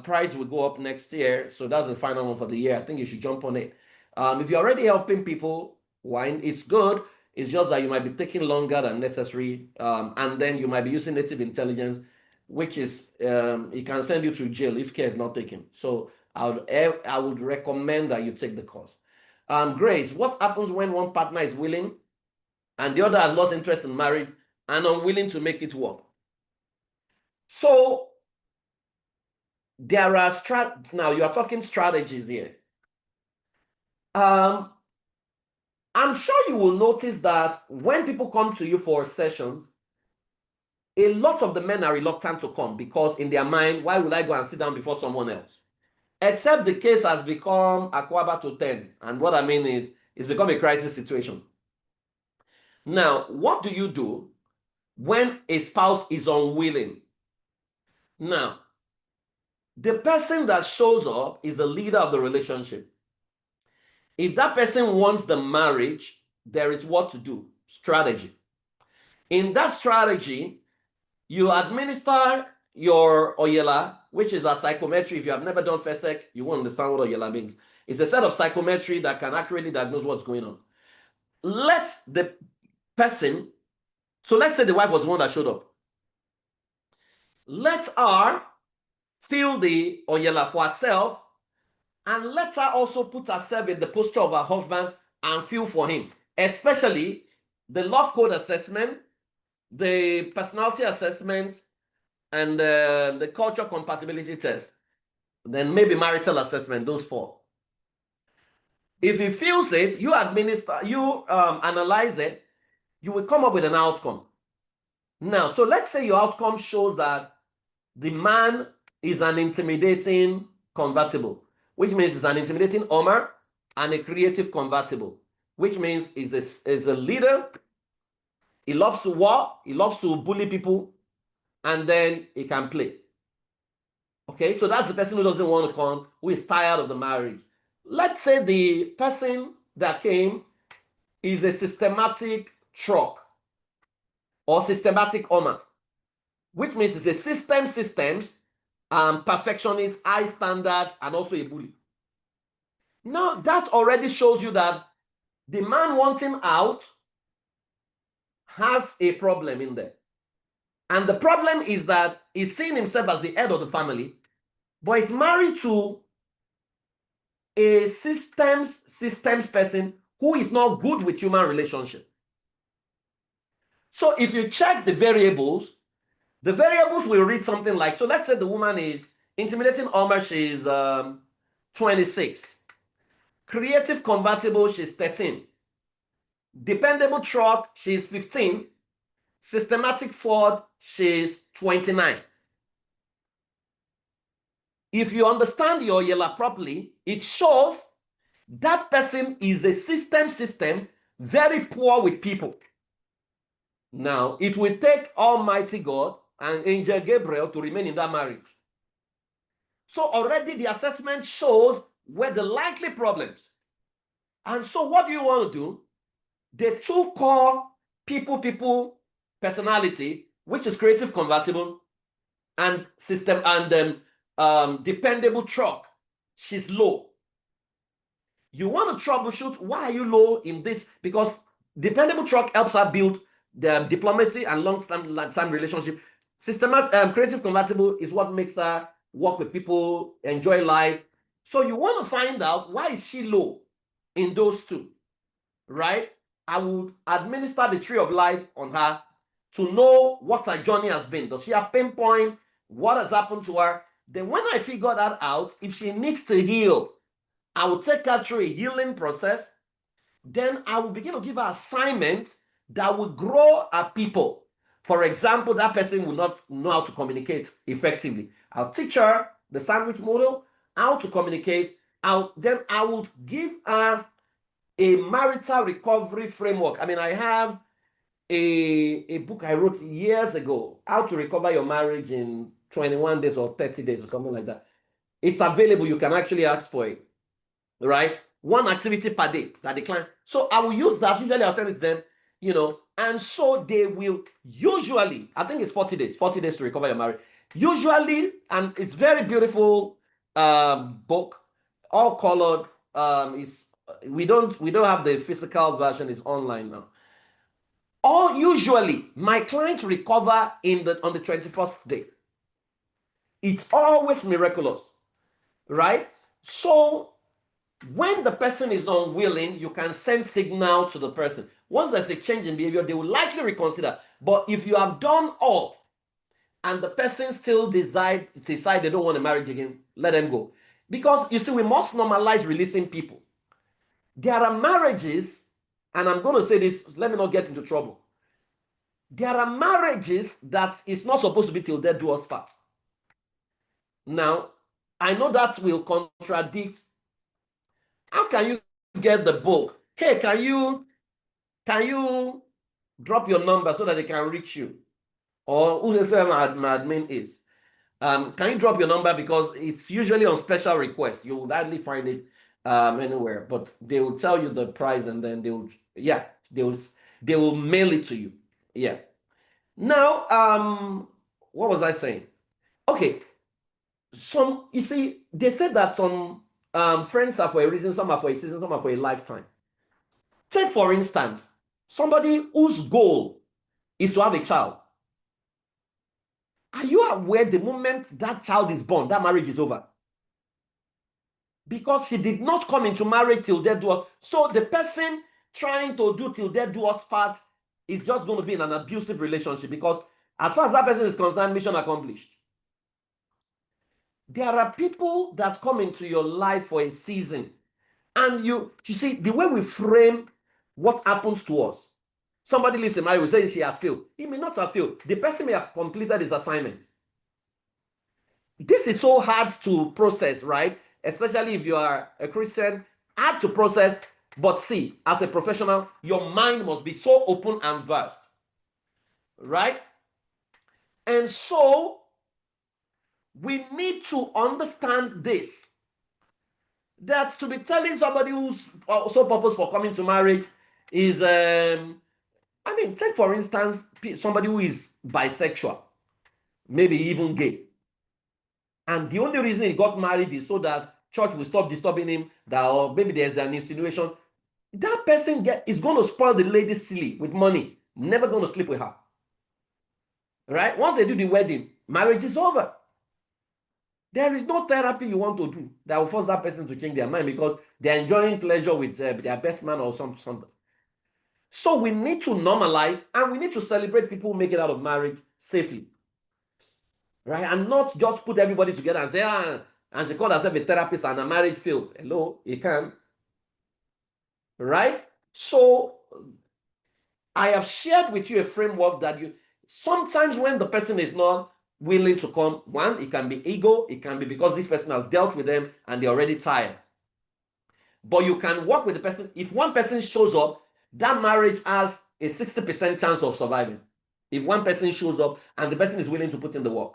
Speaker 1: Price will go up next year, so that's the final one for the year. I think you should jump on it. If you're already helping people, why? It's good. It's just that you might be taking longer than necessary, and then you might be using native intelligence, which is it can send you to jail if care is not taken. So I would recommend that you take the course. Grace, what happens when one partner is willing and the other has lost interest in marriage and unwilling to make it work? So there are now you are talking strategies here. I'm sure you will notice that when people come to you for a session, a lot of the men are reluctant to come because in their mind, why would I go and sit down before someone else? Except the case has become Aquaba to 10. And what I mean is, it's become a crisis situation. Now, what do you do when a spouse is unwilling? Now, the person that shows up is the leader of the relationship. If that person wants the marriage, there is what to do, strategy. In that strategy, you administer your Oyela, which is a psychometry. If you have never done FESEC, you won't understand what Oyela means. It's a set of psychometry that can accurately diagnose what's going on. Let the person, so let's say the wife was the one that showed up. Let her feel the Oyela for herself, and let her also put herself in the posture of her husband and feel for him, especially the love code assessment, the personality assessment, and the culture compatibility test. Then maybe marital assessment, those four. If he feels it, you analyze it, you will come up with an outcome. Now, so let's say your outcome shows that the man is an intimidating convertible, which means he's an intimidating Omar and a creative convertible, which means he's a leader. He loves to war, he loves to bully people, and then he can play. Okay, so that's the person who doesn't want to come, who is tired of the marriage. Let's say the person that came is a systematic truck or systematic Omar, which means it's a systems, perfectionist, high standards, and also a bully. Now, that already shows you that the man wanting out has a problem in there. And the problem is that he's seeing himself as the head of the family, but he's married to a systems person who is not good with human relationship. So if you check the variables will read something like, so let's say the woman is intimidating Omar, she's 26. Creative convertible, she's 13. Dependable truck, she's 15. Systematic Ford, she's 29. If you understand your yellow properly, it shows that person is a system, very poor with people. Now, it will take Almighty God and Angel Gabriel to remain in that marriage. So already the assessment shows where the likely problems. And so what do you want to do? The two core people personality, which is creative convertible and system and dependable truck, she's low. You want to troubleshoot, why are you low in this? Because dependable truck helps her build the diplomacy and long-term relationship. Systematic, creative convertible is what makes her work with people, enjoy life. So you want to find out, why is she low in those two, right? I would administer the tree of life on her to know what her journey has been. Does she have pinpoint what has happened to her? Then when I figure that out, if she needs to heal, I will take her through a healing process. Then I will begin to give her assignments that will grow her people. For example, that person will not know how to communicate effectively. I'll teach her the sandwich model, how to communicate. Then I will give her a marital recovery framework. I mean, I have a book I wrote years ago, How to Recover Your Marriage in 21 Days or 30 Days or something like that. It's available. You can actually ask for it, right? One activity per day that the client. So I will use that. Usually I'll send it to them, and so they will usually, I think it's 40 days, 40 days to recover your marriage. Usually, and it's very beautiful book, all colored. Is we don't have the physical version, it's online now. Or usually my clients recover on the 21st day. It's always miraculous, right? So when the person is unwilling, you can send signal to the person. Once there's a change in behavior, they will likely reconsider. But if you have done all and the person still decide they don't want a marriage again, let them go. Because you see, we must normalize releasing people. There are marriages, and I'm going to say this, let me not get into trouble. There are marriages that is not supposed to be till death do us part. Now, I know that will contradict. How can you get the book? Hey, can you drop your number so that they can reach you? Or whoever my admin is. Can you drop your number, because it's usually on special request. You will hardly find it anywhere, but they will tell you the price, and then they will mail it to you. Yeah. Now, what was I saying? Okay. You see, they said that some friends are for a reason, some are for a season, some are for a lifetime. Take, for instance, somebody whose goal is to have a child. Are you aware the moment that child is born, that marriage is over? Because she did not come into marriage till death do us. So the person trying to do till death do us part is just going to be in an abusive relationship, because as far as that person is concerned, mission accomplished. There are people that come into your life for a season, and you see the way we frame what happens to us. Somebody lives in marriage, we say she has failed. He may not have failed. The person may have completed his assignment. This is so hard to process, right? Especially if you are a Christian, hard to process. But see, as a professional, your mind must be so open and vast, right? And so we need to understand this, that to be telling somebody who's so purpose for coming to marriage is, take for instance, somebody who is bisexual, maybe even gay. And the only reason he got married is so that church will stop disturbing him, or maybe there's an insinuation. That person is going to spoil the lady silly with money, never going to sleep with her. Right? Once they do the wedding, marriage is over. There is no therapy you want to do that will force that person to change their mind, because they're enjoying pleasure with their best man or something. So we need to normalize, and we need to celebrate people who make it out of marriage safely. Right? And not just put everybody together and say, and she called herself a therapist and a marriage failed. Hello, you can. Right? So I have shared with you a framework that sometimes when the person is not willing to come, one, it can be ego, it can be because this person has dealt with them and they're already tired. But you can work with the person. If one person shows up, that marriage has a 60% chance of surviving. If one person shows up and the person is willing to put in the work.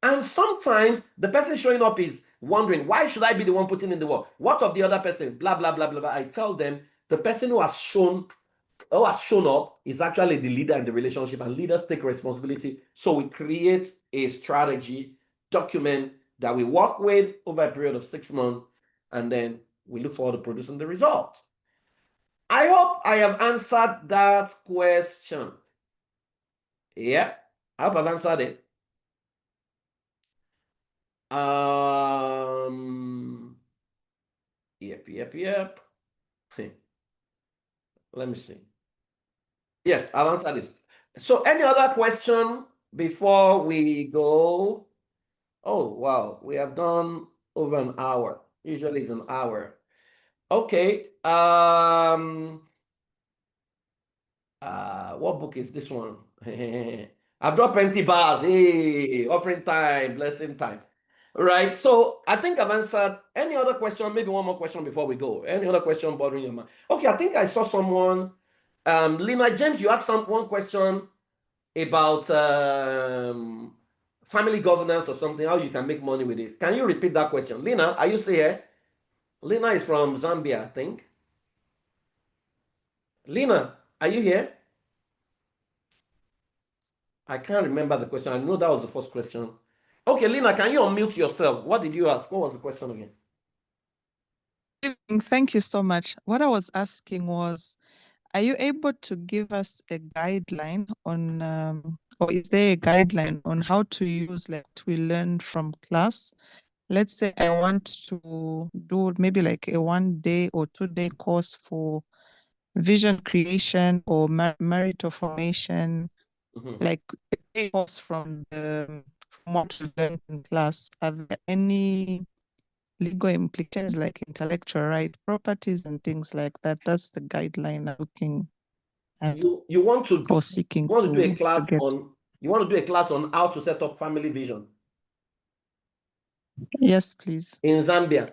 Speaker 1: And sometimes the person showing up is wondering, why should I be the one putting in the work? What of the other person? Blah, blah, blah, blah, blah. I tell them the person who has shown up is actually the leader in the relationship, and leaders take responsibility. So we create a strategy, document, that we work with over a period of 6 months, and then we look forward to producing the result. I hope I have answered that question. Yeah, I hope I've answered it. Yep. Let me see. Yes, I'll answer this. So, any other question before we go? Oh, wow, we have done over an hour. Usually it's an hour. Okay. What book is this one? I've dropped 20 bars. Hey, offering time, blessing time. Right. So I think I've answered any other question. Maybe one more question before we go. Any other question bothering your mind? Okay, I think I saw someone. Lina James, you asked one question about family governance or something, how you can make money with it. Can you repeat that question? Lina, are you still here? Lina is from Zambia, I think. Lina, are you here? I can't remember the question. I know that was the first question. Okay, Lina, can you unmute yourself? What did you ask? What was the question again?
Speaker 3: Thank you so much. What I was asking was, are you able to give us a guideline on, or is there a guideline on how to use like what we learned from class? Let's say I want to do maybe like a 1 day or 2 day course for vision creation or marital formation, like a day course from what we learned in class. Are there any legal implications like intellectual right properties and things like that? That's the guideline I'm looking at
Speaker 1: You want to
Speaker 3: or seeking
Speaker 1: do a
Speaker 3: to
Speaker 1: class
Speaker 3: get.
Speaker 1: on you want to do a class on how to set up family vision
Speaker 3: Yes, please.
Speaker 1: in Zambia.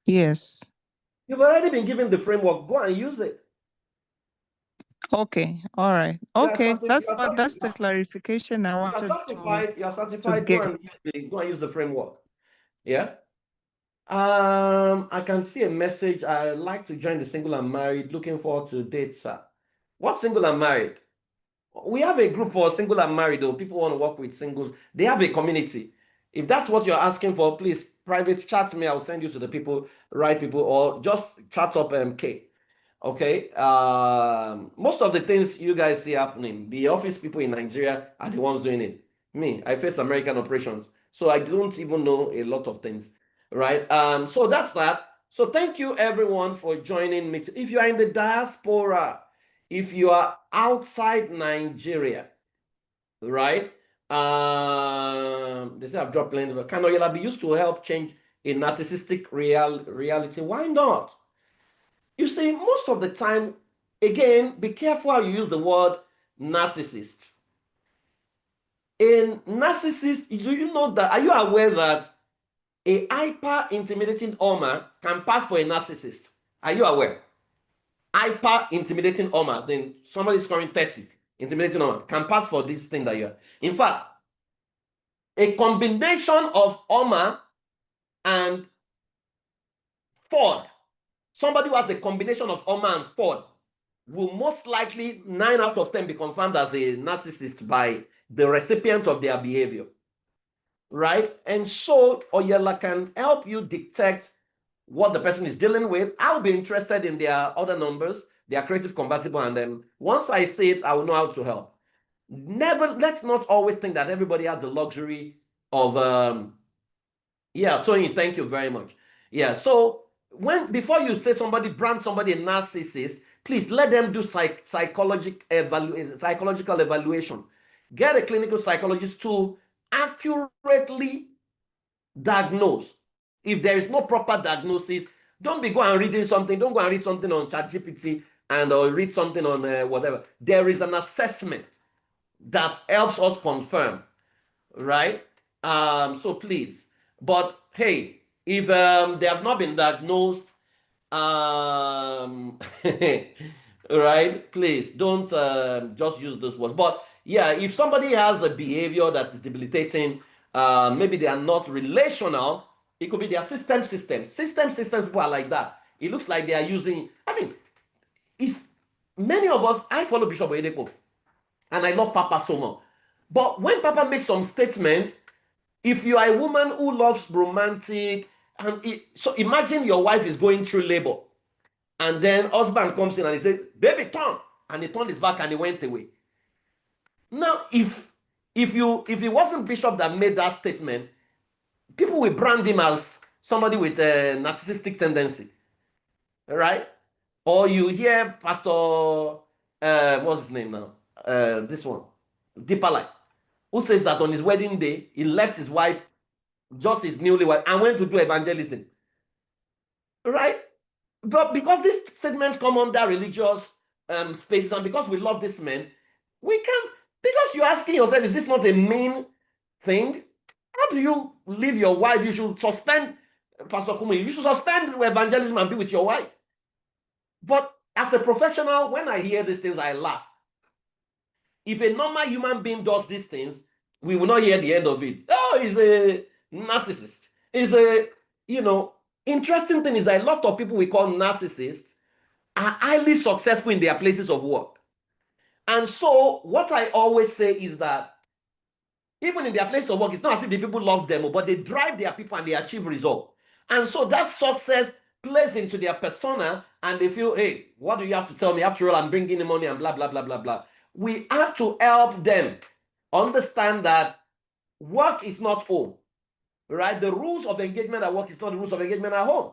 Speaker 3: Yes.
Speaker 1: You've already been given the framework. Go and use it.
Speaker 3: Okay. All right.
Speaker 1: You are
Speaker 3: Okay.
Speaker 1: certified.
Speaker 3: That's the clarification I
Speaker 1: You are
Speaker 3: wanted
Speaker 1: certified. You are
Speaker 3: to
Speaker 1: certified.
Speaker 3: get.
Speaker 1: Go and use the framework. Yeah. I can see a message. I like to join the single and married. Looking forward to date, sir. What single and married? We have a group for single and married, though. People want to work with singles. They have a community. If that's what you're asking for, please private chat me. I'll send you to the people, right people, or just chat up K. Okay. Most of the things you guys see happening, the office people in Nigeria are the ones doing it. Me, I face American operations, so I don't even know a lot of things, right? So that's that. So thank you everyone for joining me. If you are in the diaspora, if you are outside Nigeria, right? They say I've dropped plenty, but can Oyela be used to help change a narcissistic reality? Why not? You see, most of the time, again, be careful how you use the word narcissist. A narcissist, do you know that? Are you aware that a hyper intimidating Oma can pass for a narcissist? Are you aware? Hyper intimidating Oma, then somebody scoring 30, intimidating Oma, can pass for this thing that you are. In fact, a combination of Oma and Ford, somebody who has a combination of Oma and Ford, will most likely 9 out of 10 be confirmed as a narcissist by the recipient of their behavior, right? And so Oyela can help you detect what the person is dealing with. I'll be interested in their other numbers, their creative convertible, and then once I see it, I will know how to help. Let's not always think that everybody has the luxury of yeah, Tony, thank you very much. Yeah, so before you say brand somebody a narcissist, please let them do psychological evaluation. Get a clinical psychologist to accurately diagnose. If there is no proper diagnosis, don't be going and reading something. Don't go and read something on ChatGPT and or read something on whatever. There is an assessment that helps us confirm, right? So please, but hey, if they have not been diagnosed, um, right? Please don't just use those words. But yeah, if somebody has a behavior that is debilitating, maybe they are not relational. It could be their systems. People are like that. It looks like they are using. I mean, if many of us, I follow Bishop Oyedepo, and I love Papa so much. But when Papa makes some statements, If you are a woman who loves romantic, so imagine your wife is going through labor, and then husband comes in and he says, "Baby, turn," and he turned his back and he went away. Now, if it wasn't Bishop that made that statement, people will brand him as somebody with a narcissistic tendency, right? Or you hear Pastor, what's his name now? This one, Deeper Life, who says that on his wedding day he left his wife, just his newlywed, and went to do evangelism, right? But because these statements come under religious spaces, and because we love this man, we can't. Because you're asking yourself, is this not a mean thing? How do you leave your wife? You should suspend, Pastor Kumi, you should suspend evangelism and be with your wife. But as a professional, when I hear these things, I laugh. If a normal human being does these things, we will not hear the end of it. Oh, he's a narcissist. He's a, interesting thing is that a lot of people we call narcissists are highly successful in their places of work. And so what I always say is that even in their place of work, it's not as if the people love them, but they drive their people and they achieve results. And so that success plays into their persona, and they feel, hey, what do you have to tell me? After all, I'm bringing in money and blah, blah, blah, blah, blah. We have to help them understand that work is not home, right? The rules of engagement at work is not the rules of engagement at home,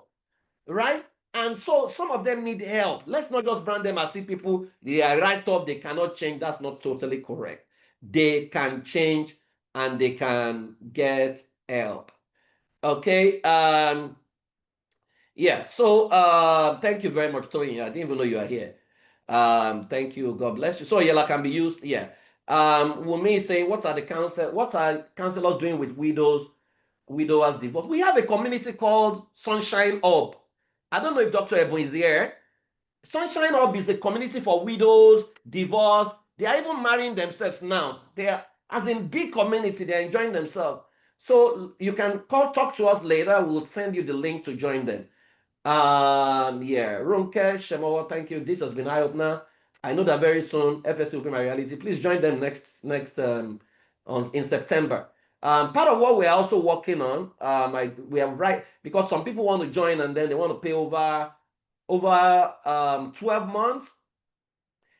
Speaker 1: right? And so some of them need help. Let's not just brand them as if people, they are right up, they cannot change. That's not totally correct. They can change and they can get help. Okay. Yeah. So thank you very much, Toyin. I didn't even know you are here. Thank you. God bless you. So Yella can be used. Yeah. Wumi is saying, what are counselors doing with widowers divorce? We have a community called Sunshine Hub. I don't know if Dr. Ebon is here. Sunshine Hub is a community for widows, divorced. They are even marrying themselves now. They are, as in big community, they're enjoying themselves. So you can talk to us later. We'll send you the link to join them. Yeah, Runke, Shemowa, thank you. This has been eye opener. I know that very soon FSC will be my reality. Please join them next in September. Part of what we're also working on, we are right because some people want to join and then they want to pay over 12 months.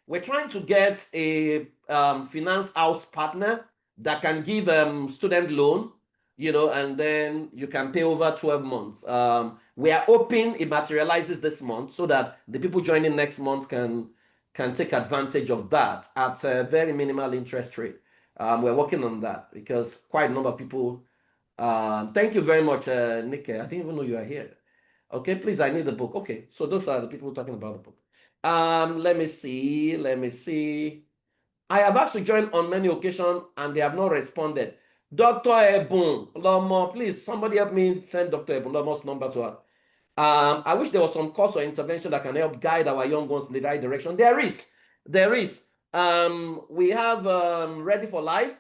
Speaker 1: We're trying to get a finance house partner that can give student loan, and then you can pay over 12 months. We are hoping it materializes this month so that the people joining next month can take advantage of that at a very minimal interest rate. We're working on that because quite a number of people. Thank you very much, Nick. I didn't even know you are here. Okay, please, I need the book. Okay, so those are the people talking about the book. Let me see. I have asked to join on many occasions and they have not responded. Dr. Ebun Lomo, please, somebody help me send Dr. Ebun Lomo's number to her. I wish there was some course or intervention that can help guide our young ones in the right direction. There is. We have Ready for Life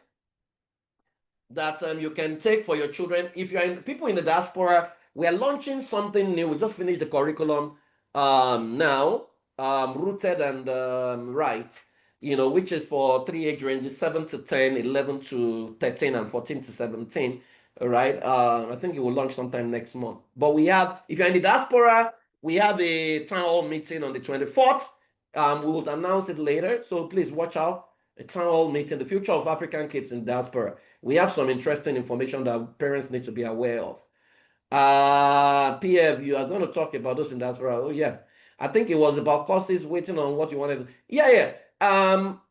Speaker 1: that you can take for your children. If you're people in the diaspora, we are launching something new. We just finished the curriculum now, Rooted and Right, which is for 3 age ranges, 7 to 10, 11 to 13, and 14 to 17. All right. I think it will launch sometime next month. But we have, if you're in the diaspora, we have a town hall meeting on the 24th. We will announce it later. So please watch out. A town hall meeting, the future of African kids in diaspora. We have some interesting information that parents need to be aware of. PF, you are going to talk about those in diaspora. Oh, yeah. I think it was about courses waiting on what you wanted. Yeah.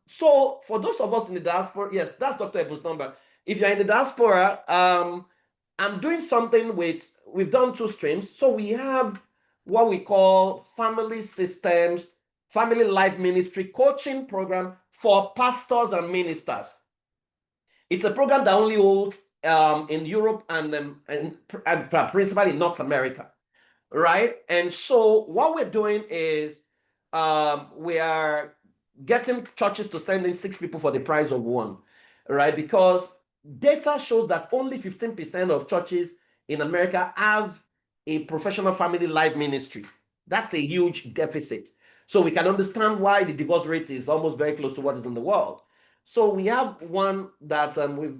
Speaker 1: So for those of us in the diaspora, yes, that's Dr. Ebun's number. If you're in the diaspora, I'm doing something we've done 2 streams. So we have what we call family systems, family life ministry coaching program for pastors and ministers. It's a program that only holds in Europe and principally in North America, right? And so what we're doing is we are getting churches to send in 6 people for the price of 1, right? Because data shows that only 15% of churches in America have a professional family life ministry. That's a huge deficit. So we can understand why the divorce rate is almost very close to what is in the world. So we have one that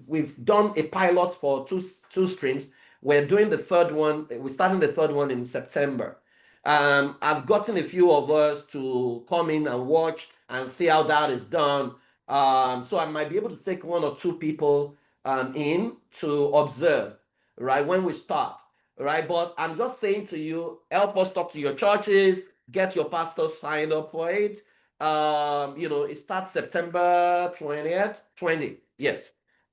Speaker 1: we've done a pilot for two streams. We're doing the third one. We're starting the third one in September. I've gotten a few of us to come in and watch and see how that is done. So I might be able to take one or two people in to observe, right, when we start, right? But I'm just saying to you, help us talk to your churches, get your pastors signed up for it. It starts September 20th, 20. Yes.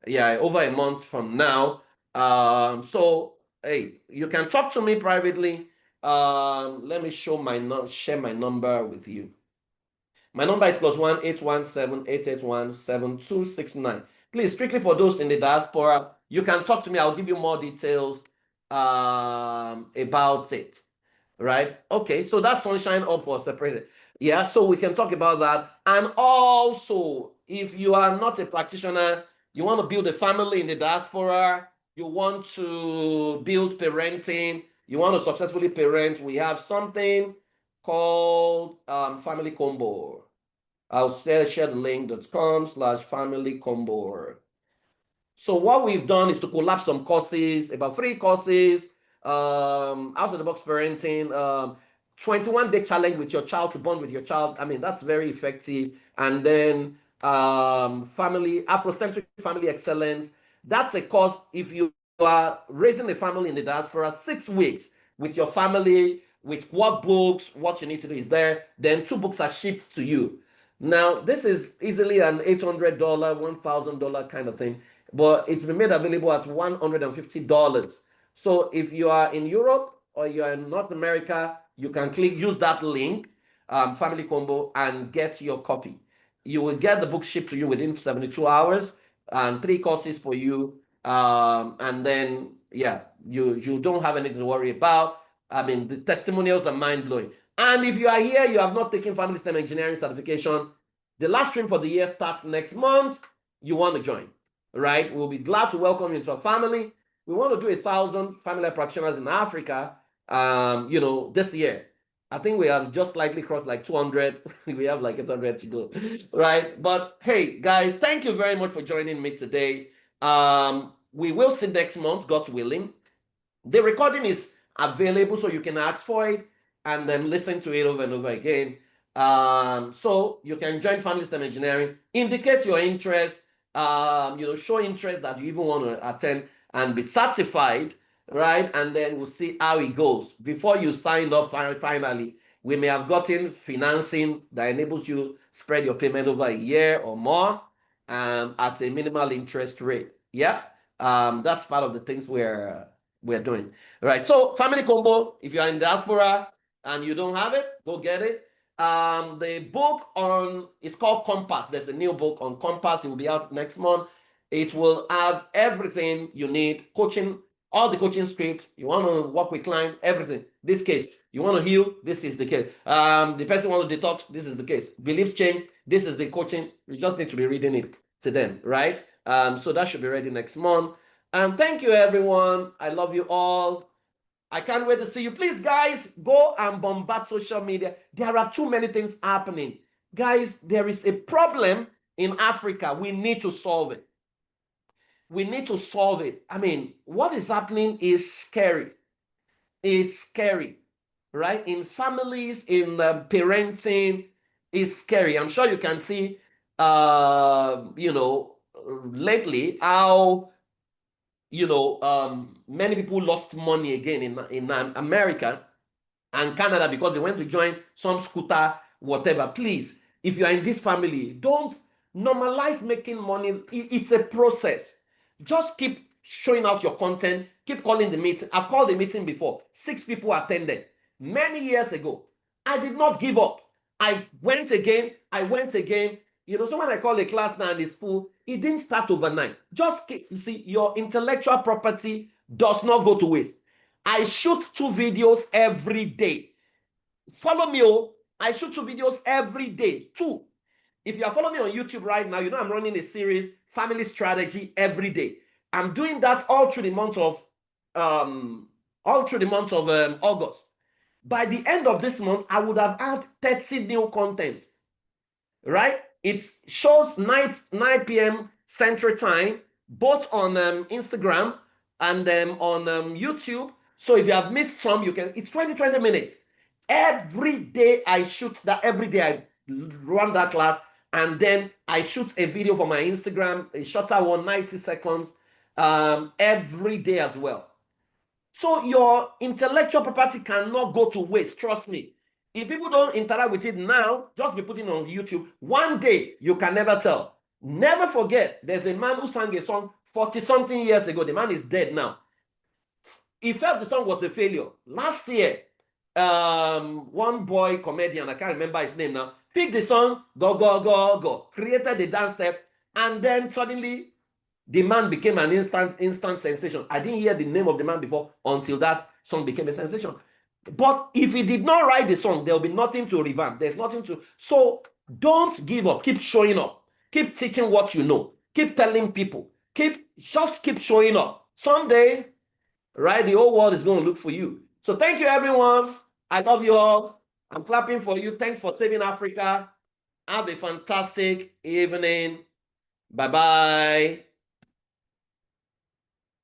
Speaker 1: Yeah, over a month from now. So hey, you can talk to me privately. Let me share my number with you. My number is +1 817 881 7269. Please, strictly for those in the diaspora, you can talk to me. I'll give you more details about it. Right? Okay, so that's Sunshine Up for separated. Yeah, so we can talk about that. And also, if you are not a practitioner, you want to build a family in the diaspora, you want to build parenting, you want to successfully parent, we have something called Family Combo. I'll share the link.com/family combo. So what we've done is to collapse some courses, about 3 courses, out of the box parenting, 21-day challenge with your child to bond with your child. I mean, that's very effective. And then Afrocentric family excellence. That's a course if you are raising a family in the diaspora, 6 weeks with your family, with workbooks, what you need to do is there. Then 2 books are shipped to you. Now, this is easily an $800, $1,000 kind of thing, but it's been made available at $150. So if you are in Europe or you are in North America, you can use that link, Family Combo, and get your copy. You will get the book shipped to you within 72 hours and 3 courses for you. And then, yeah, you don't have anything to worry about. I mean, the testimonials are mind blowing. And if you are here, you have not taken family STEM engineering certification, the last stream for the year starts next month. You want to join, right? We'll be glad to welcome you into our family. We want to do 1,000 family practitioners in Africa, this year. I think we have just slightly crossed like 200. We have like 800 to go, right? But hey, guys, thank you very much for joining me today. We will see next month, God's willing. The recording is available so you can ask for it and then listen to it over and over again. So you can join Family STEM Engineering, indicate your interest, show interest that you even want to attend and be certified, right? And then we'll see how it goes. Before you sign up finally, we may have gotten financing that enables you spread your payment over a year or more at a minimal interest rate. Yeah, that's part of the things we're doing. Right. So Family Combo, if you're in diaspora and you don't have it, go get it. The book it's called Compass. There's a new book on Compass. It will be out next month. It will have everything you need, coaching, all the coaching scripts. You want to work with client, everything. This case, you want to heal, this is the case. The person want to detox, this is the case. Beliefs change, this is the coaching. You just need to be reading it to them, right? So that should be ready next month. And thank you, everyone. I love you all. I can't wait to see you. Please, guys, go and bombard social media. There are too many things happening. Guys, there is a problem in Africa. We need to solve it. We need to solve it. I mean, what is happening is scary. It's scary, right? In families, in parenting, is scary. I'm sure you can see, lately how many people lost money again in America and Canada because they went to join some scooter, whatever. Please, if you are in this family, don't normalize making money. It's a process. Just keep showing out your content, keep calling the meeting. I've called the meeting before, 6 people attended many years ago. I did not give up. I went again. So when I call a class now and it's full, it didn't start overnight. Just keep, you see, your intellectual property does not go to waste. I shoot 2 videos every day. Follow me. I shoot 2 videos every day. 2. If you are following me on YouTube right now, you know I'm running a series, Family Strategy, every day. I'm doing that all through the month of August. By the end of this month, I would have had 30 new content, right? It shows 9 p.m. Central Time, both on Instagram and on YouTube. So if you have missed some, you can. It's 20 minutes. Every day I shoot that. Every day I run that class, and then I shoot a video for my Instagram, a shorter one, 90 seconds, every day as well. So your intellectual property cannot go to waste. Trust me. If people don't interact with it now, just be putting it on YouTube. One day, you can never tell. Never forget, there's a man who sang a song 40-something years ago. The man is dead now. He felt the song was a failure. Last year, one boy comedian, I can't remember his name now, picked the song, go, go, go, go, created the dance step, and then suddenly the man became an instant sensation. I didn't hear the name of the man before until that song became a sensation. But if he did not write the song, there will be nothing to revamp. There's nothing to. So don't give up. Keep showing up. Keep teaching what you know. Keep telling people. Just keep showing up. Someday, right, the whole world is going to look for you. So thank you, everyone. I love you all. I'm clapping for you. Thanks for saving Africa. Have a fantastic evening. Bye-bye.